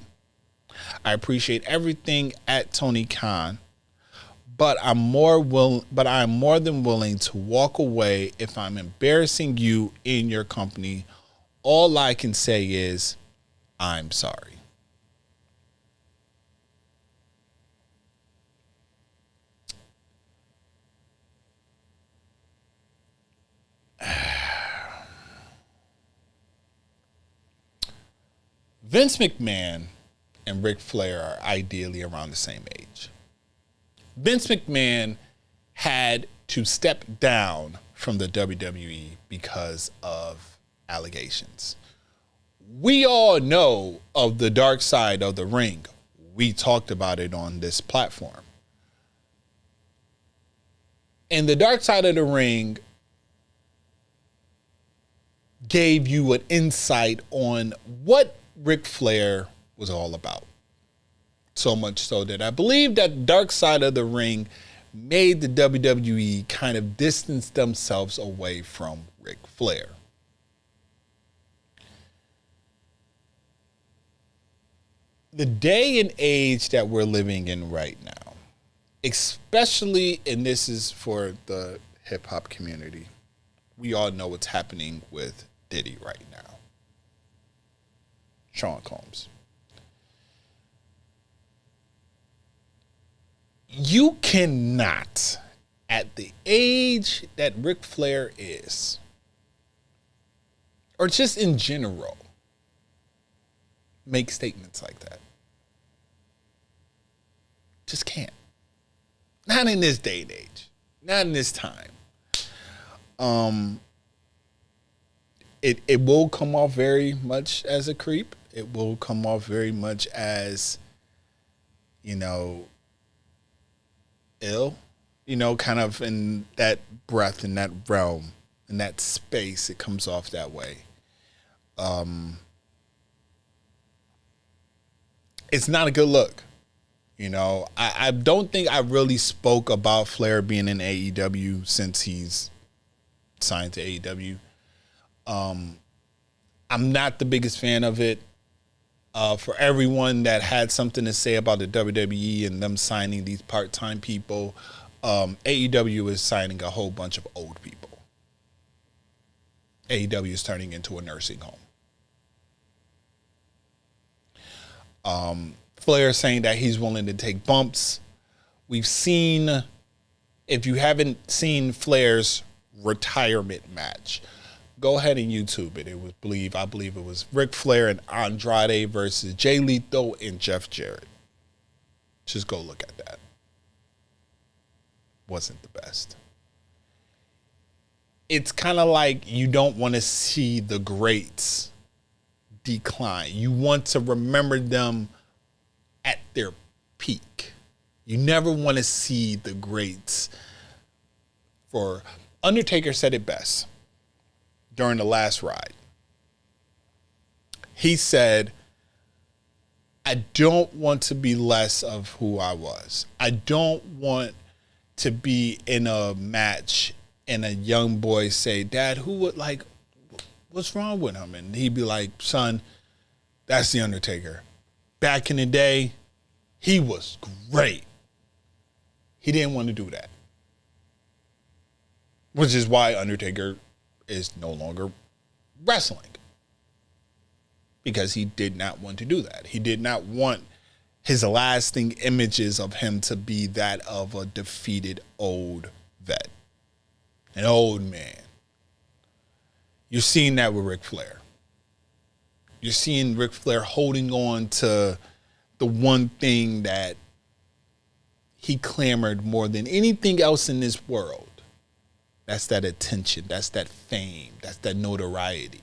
I appreciate everything at Tony Khan, but I'm more than willing to walk away if I'm embarrassing you in your company. All I can say is, I'm sorry." Vince McMahon and Ric Flair are ideally around the same age. Vince McMahon had to step down from the WWE because of allegations. We all know of the dark side of the ring. We talked about it on this platform. And the dark side of the ring gave you an insight on what Ric Flair was all about. So much so that I believe that dark side of the ring made the WWE kind of distance themselves away from Ric Flair. The day and age that we're living in right now, especially, and this is for the hip hop community, we all know what's happening with Diddy right now. Sean Combs. You cannot, at the age that Ric Flair is, or just in general, make statements like that. Just can't. Not in this day and age. Not in this time. It will come off very much as a creep. It will come off very much as, ill, kind of in that breath, in that realm, in that space, it comes off that way. It's not a good look. I don't think I really spoke about Flair being in AEW since he's signed to AEW. I'm not the biggest fan of it. For everyone that had something to say about the WWE and them signing these part-time people, AEW is signing a whole bunch of old people. AEW is turning into a nursing home. Flair saying that he's willing to take bumps. We've seen, if you haven't seen Flair's retirement match, go ahead and YouTube it. I believe it was Ric Flair and Andrade versus Jay Lethal and Jeff Jarrett. Just go look at that. Wasn't the best. It's kind of like you don't want to see the greats decline. You want to remember them at their peak. You never want to see the greats. For Undertaker said it best during the last ride. He said, I don't want to be less of who I was. I don't want to be in a match and a young boy say, Dad, what's wrong with him? And he'd be like, son, that's The Undertaker. Back in the day, he was great. He didn't want to do that. Which is why Undertaker is no longer wrestling. Because he did not want to do that. He did not want his lasting images of him to be that of a defeated old vet. An old man. You're seeing that with Ric Flair. You're seeing Ric Flair holding on to the one thing that he clamored more than anything else in this world. That's that attention. That's that fame. That's that notoriety.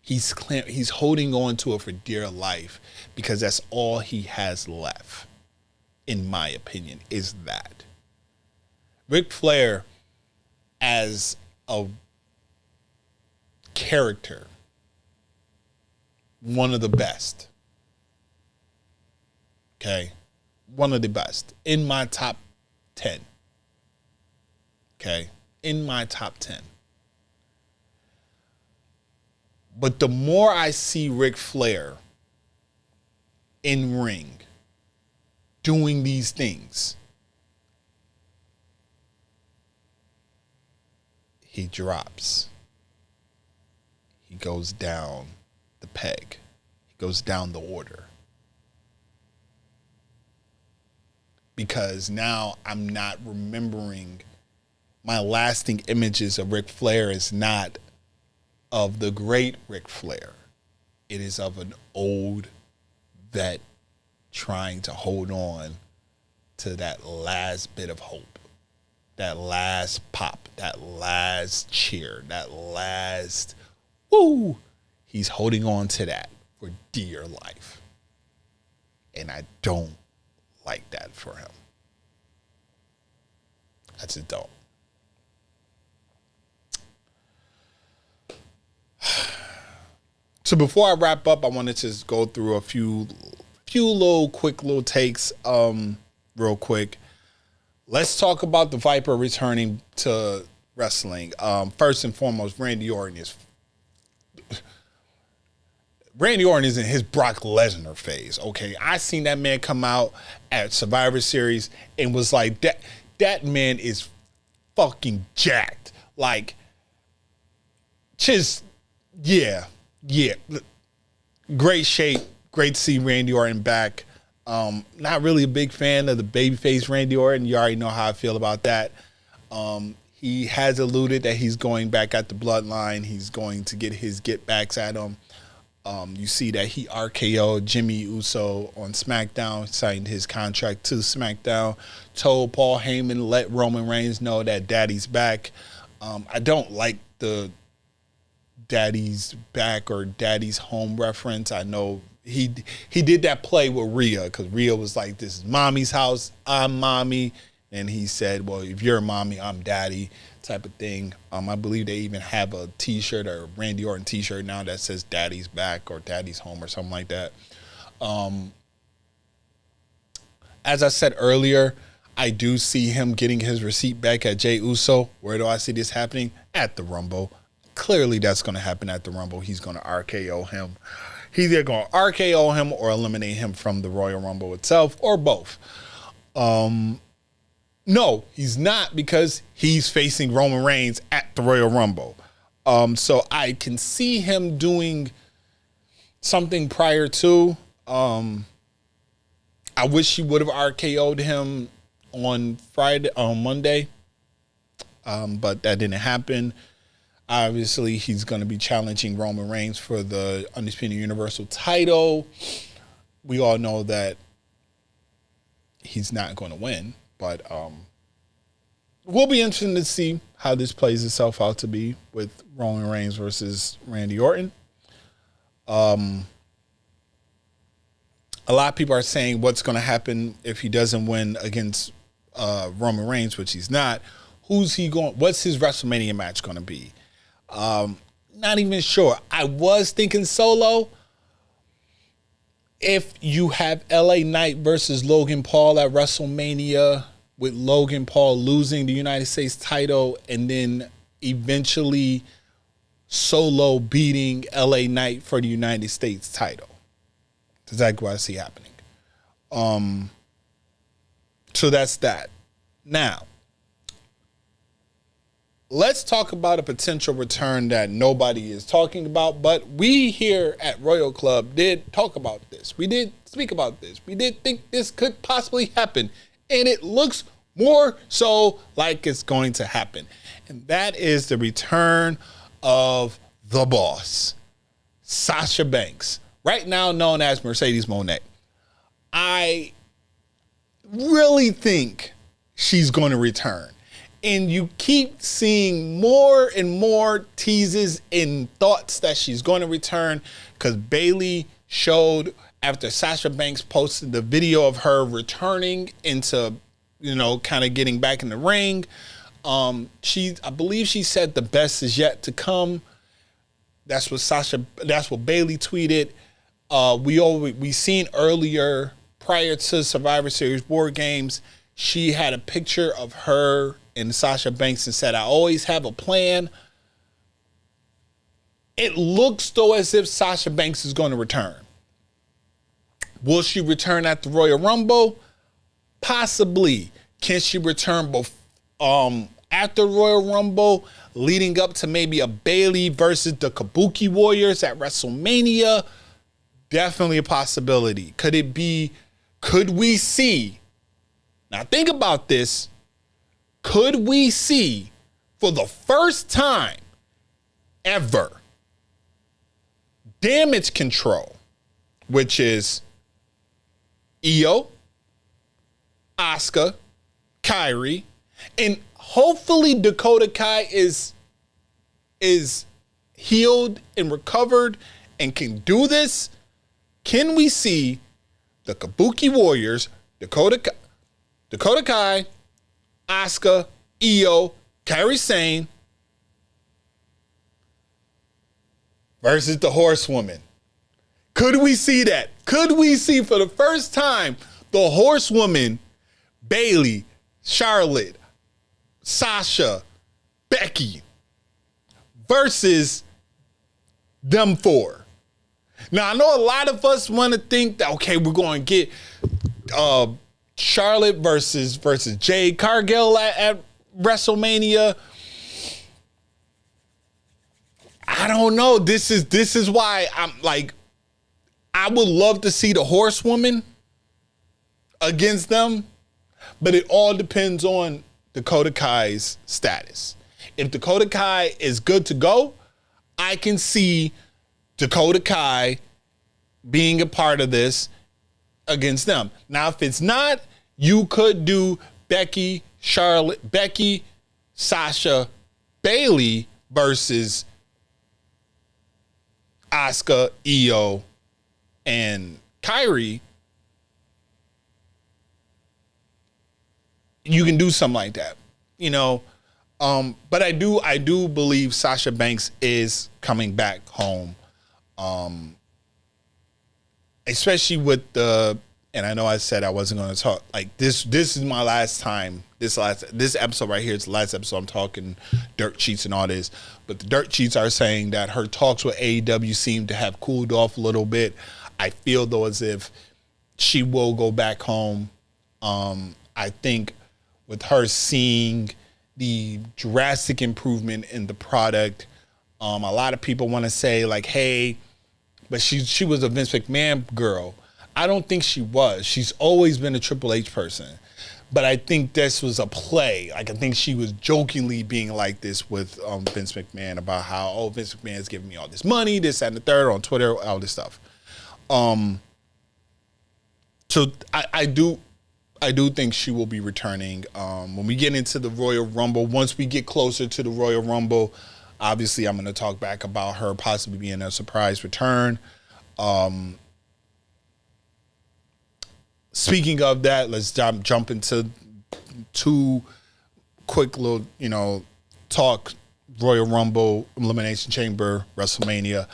He's holding on to it for dear life because that's all he has left, in my opinion, is that. Ric Flair, as a character, one of the best. Okay? One of the best. In my top 10. Okay? In my top 10. But the more I see Ric Flair in ring doing these things, he drops. He goes down the peg. He goes down the order. Because now I'm not remembering, my lasting images of Ric Flair is not of the great Ric Flair. It is of an old vet trying to hold on to that last bit of hope, that last pop, that last cheer, that last woo. He's holding on to that for dear life. And I don't like that for him. I just don't. So before I wrap up, I wanted to just go through a few quick little takes real quick. Let's talk about the Viper returning to wrestling. First and foremost, Randy Orton is in his Brock Lesnar phase, okay? I seen that man come out at Survivor Series and was like, that man is fucking jacked. Like, just, yeah. Great shape. Great to see Randy Orton back. Not really a big fan of the babyface Randy Orton. You already know how I feel about that. He has alluded that he's going back at the bloodline. He's going to get his get-backs at him. You see that he RKO'd Jimmy Uso on SmackDown, signed his contract to SmackDown, told Paul Heyman, let Roman Reigns know that Daddy's back. I don't like the Daddy's back or Daddy's home reference. I know he did that play with Rhea because Rhea was like, this is Mommy's house, I'm Mommy. And he said, well, if you're Mommy, I'm Daddy, type of thing. I believe they even have a t-shirt or a Randy Orton t-shirt now that says Daddy's back or Daddy's home or something like that. As I said earlier, I do see him getting his receipt back at Jey Uso. Where do I see this happening? At the Rumble. clearly that's going to happen at the Rumble. He's going to RKO him. He's either going to RKO him or eliminate him from the Royal Rumble itself, or both. No, he's not, because he's facing Roman Reigns at the Royal Rumble. So I can see him doing something prior to. I wish he would have RKO'd him on Monday, but that didn't happen. Obviously, he's going to be challenging Roman Reigns for the Undisputed Universal title. We all know that he's not going to win, but we'll be interested to see how this plays itself out to be with Roman Reigns versus Randy Orton. A lot of people are saying what's going to happen if he doesn't win against Roman Reigns, which he's not. Who's he going? What's his WrestleMania match going to be? Not even sure. I was thinking Solo. If you have LA Knight versus Logan Paul at WrestleMania, with Logan Paul losing the United States title and then eventually Solo beating LA Knight for the United States title. That's exactly what I see happening. So that's that. Now, let's talk about a potential return that nobody is talking about, but we here at Royal Club did talk about this. We did speak about this. We did think this could possibly happen, and it looks more so like it's going to happen. And that is the return of the boss, Sasha Banks, right now known as Mercedes Moné. I really think she's going to return. And you keep seeing more and more teases and thoughts that she's going to return, because Bayley showed after Sasha Banks posted the video of her returning into, kind of getting back in the ring. I believe she said the best is yet to come. That's what Bayley tweeted. We seen earlier, prior to Survivor Series War Games, she had a picture of her and Sasha Banks and said, "I always have a plan." It looks though as if Sasha Banks is going to return. Will she return at the Royal Rumble? Possibly. Can she return after Royal Rumble, leading up to maybe a Bayley versus the Kabuki Warriors at WrestleMania? Definitely a possibility. Could we see? Now think about this. Could we see, for the first time ever, Damage Control, which is Io, Asuka, Kairi, and hopefully Dakota Kai is healed and recovered and can do this? Can we see the Kabuki Warriors, Dakota Kai, Asuka, Io, Kairi Sane versus the Horsewoman? Could we see that? Could we see for the first time the Horsewoman, Bayley, Charlotte, Sasha, Becky versus them four? Now, I know a lot of us want to think that, okay, we're going to get Charlotte versus Jade Cargill at WrestleMania. I don't know. This is why I'm like, I would love to see the Horsewoman against them, but it all depends on Dakota Kai's status. If Dakota Kai is good to go, I can see Dakota Kai being a part of this against them. Now, if it's not, you could do Becky, Sasha, Bayley versus Asuka, Io, and Kairi. You can do something like that, but I do believe Sasha Banks is coming back home, especially with the and I know I said I wasn't going to talk like this. This is my last time. This episode right here is the last episode I'm talking dirt sheets and all this. But the dirt sheets are saying that her talks with AEW seem to have cooled off a little bit. I feel though as if she will go back home. I think with her seeing the drastic improvement in the product, a lot of people want to say like, hey, but she was a Vince McMahon girl. I don't think she was. She's always been a Triple H person. But I think this was a play. Like, I think she was jokingly being like this with Vince McMahon about how, oh, Vince McMahon is giving me all this money, this, that, and the third, on Twitter, all this stuff. So I do think she will be returning. When we get into the Royal Rumble, once we get closer to the Royal Rumble, obviously I'm going to talk back about her possibly being a surprise return. Speaking of that, let's jump into two quick little, talk. Royal Rumble, Elimination Chamber, WrestleMania.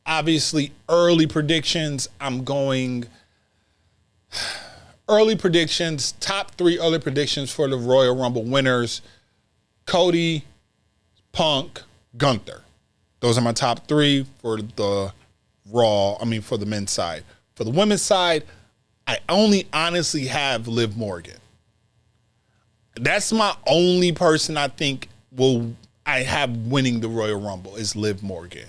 Obviously, early predictions. Top 3 early predictions for the Royal Rumble winners. Cody, Punk, Gunther. Those are my top 3 for the for the men's side. For the women's side, I only honestly have Liv Morgan. That's my only person I think I have winning the Royal Rumble is Liv Morgan.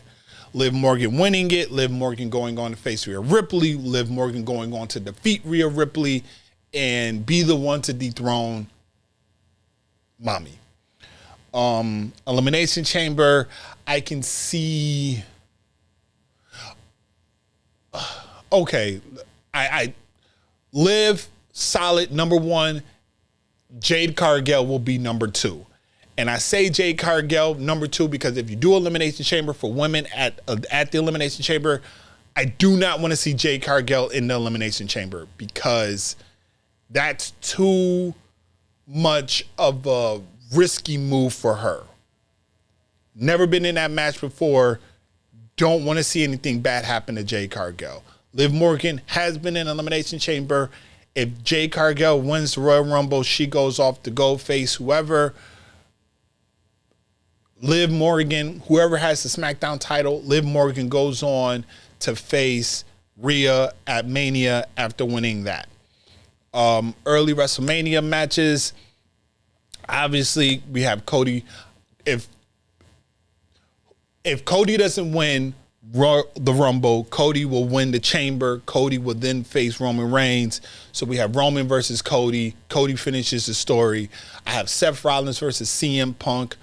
Liv Morgan winning it, Liv Morgan going on to face Rhea Ripley, Liv Morgan going on to defeat Rhea Ripley and be the one to dethrone Mommy. Elimination Chamber, I can see. Okay, I Liv solid number 1. Jade Cargill will be number 2. And I say Jade Cargill number 2 because if you do Elimination Chamber for women at the Elimination Chamber, I do not want to see Jade Cargill in the Elimination Chamber because that's too much of a risky move for her. Never been in that match before. Don't want to see anything bad happen to Jade Cargill. Liv Morgan has been in Elimination Chamber. If Jade Cargill wins the Royal Rumble, she goes off to go face whoever. Liv Morgan, whoever has the SmackDown title, Liv Morgan goes on to face Rhea at Mania after winning that. Early WrestleMania matches. Obviously, we have Cody. If Cody doesn't win the Rumble, Cody will win the Chamber. Cody will then face Roman Reigns. So we have Roman versus Cody. Cody finishes the story. I have Seth Rollins versus CM Punk.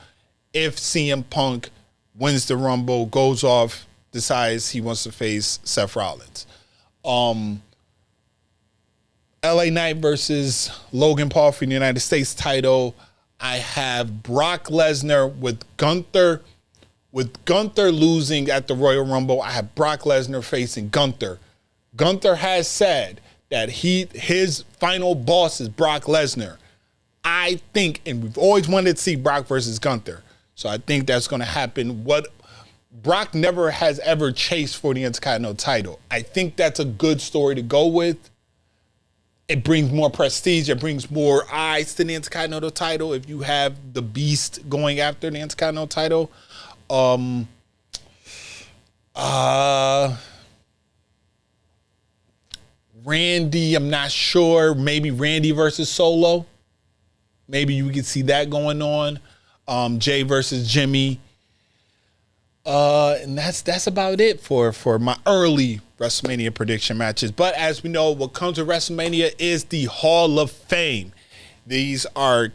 If CM Punk wins the Rumble, goes off, decides he wants to face Seth Rollins. LA Knight versus Logan Paul for the United States title. I have Brock Lesnar with Gunther. With Gunther losing at the Royal Rumble, I have Brock Lesnar facing Gunther. Gunther has said that his final boss is Brock Lesnar. I think, and we've always wanted to see Brock versus Gunther. So I think that's going to happen. What Brock never has ever chased for the Intercontinental title. I think that's a good story to go with. It brings more prestige. It brings more eyes to the Intercontinental title if you have the Beast going after the Intercontinental title. Randy, I'm not sure. Maybe Randy versus Solo. Maybe you can see that going on. Jay versus Jimmy. And that's about it for my early WrestleMania prediction matches. But as we know, what comes to WrestleMania is the Hall of Fame. These are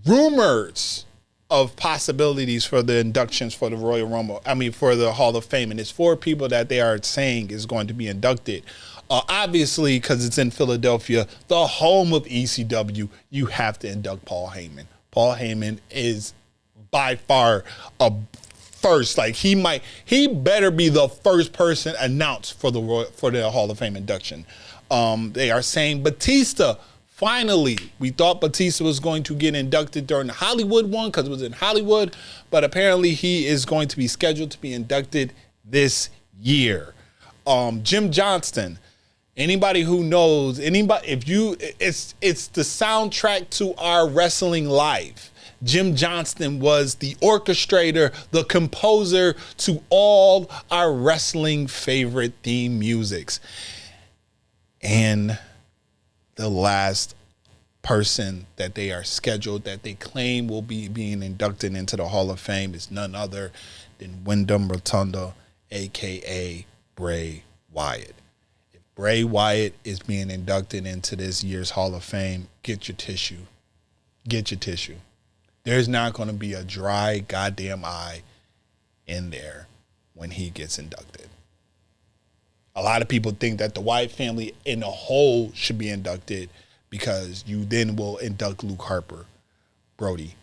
rumors of possibilities for the inductions for the Royal Rumble. For the Hall of Fame. And it's 4 people that they are saying is going to be inducted. Obviously, because it's in Philadelphia, the home of ECW, you have to induct Paul Heyman. Paul Heyman is by far a first. Like he better be the first person announced for the Hall of Fame induction. They are saying Batista. Finally, we thought Batista was going to get inducted during the Hollywood one because it was in Hollywood, but apparently he is going to be scheduled to be inducted this year. Jim Johnston, Anybody who knows, it's the soundtrack to our wrestling life. Jim Johnston was the orchestrator, the composer to all our wrestling favorite theme musics. And the last person that they are scheduled, that they claim will be being inducted into the Hall of Fame, is none other than Wyndham Rotunda, a.k.a. Bray Wyatt. If Bray Wyatt is being inducted into this year's Hall of Fame, get your tissue. Get your tissue. There's not going to be a dry goddamn eye in there when he gets inducted. A lot of people think that the Wyatt family in a whole should be inducted because you then will induct Luke Harper, Brody.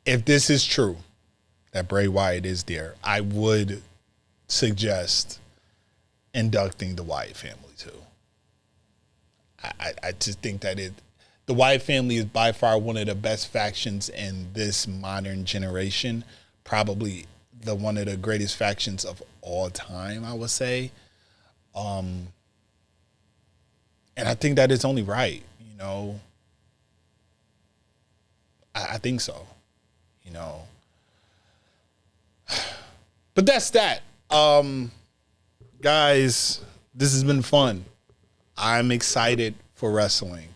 If this is true, that Bray Wyatt is there, I would suggest inducting the Wyatt family too. I just think that the Wyatt family is by far one of the best factions in this modern generation. Probably one of the greatest factions of all time, I would say. And I think that it's only right, you know. I think so, you know. But that's that. Guys, this has been fun. I'm excited for wrestling.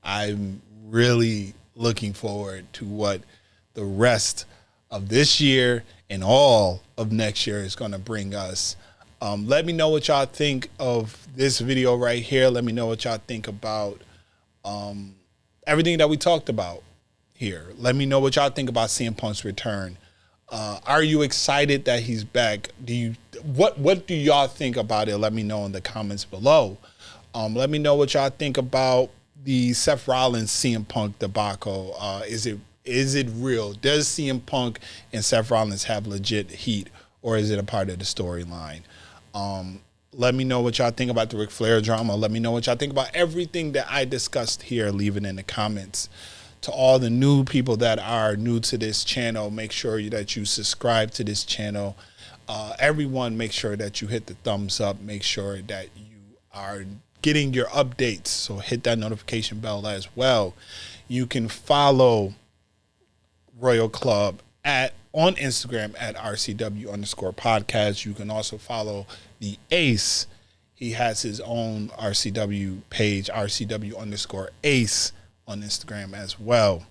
I'm really looking forward to what the rest of this year and all of next year is going to bring us. Let me know what y'all think of this video right here. Let me know what y'all think about everything that we talked about here. Let me know what y'all think about CM Punk's return. Are you excited that he's back? What do y'all think about it? Let me know in the comments below. Let me know what y'all think about the Seth Rollins CM Punk debacle. Is it real? Does CM Punk and Seth Rollins have legit heat, or is it a part of the storyline? Let me know what y'all think about the Ric Flair drama. Let me know what y'all think about everything that I discussed here. Leave it in the comments. To all the new people that are new to this channel, make sure that you subscribe to this channel. Everyone, make sure that you hit the thumbs up. Make sure that you are getting your updates. So hit that notification bell as well. You can follow Royal Club on Instagram at RCW_podcast. You can also follow the Ace. He has his own RCW page, RCW_Ace on Instagram as well.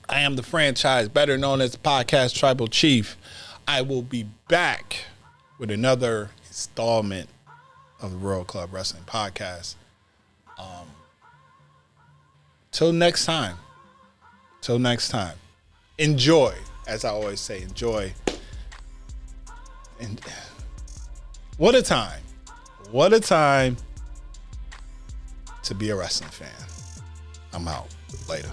I am the franchise, better known as the Podcast Tribal Chief. I will be back with another installment of the Royal Club Wrestling Podcast. Till next time. Enjoy. As I always say, enjoy. And what a time. What a time to be a wrestling fan. I'm out. Later.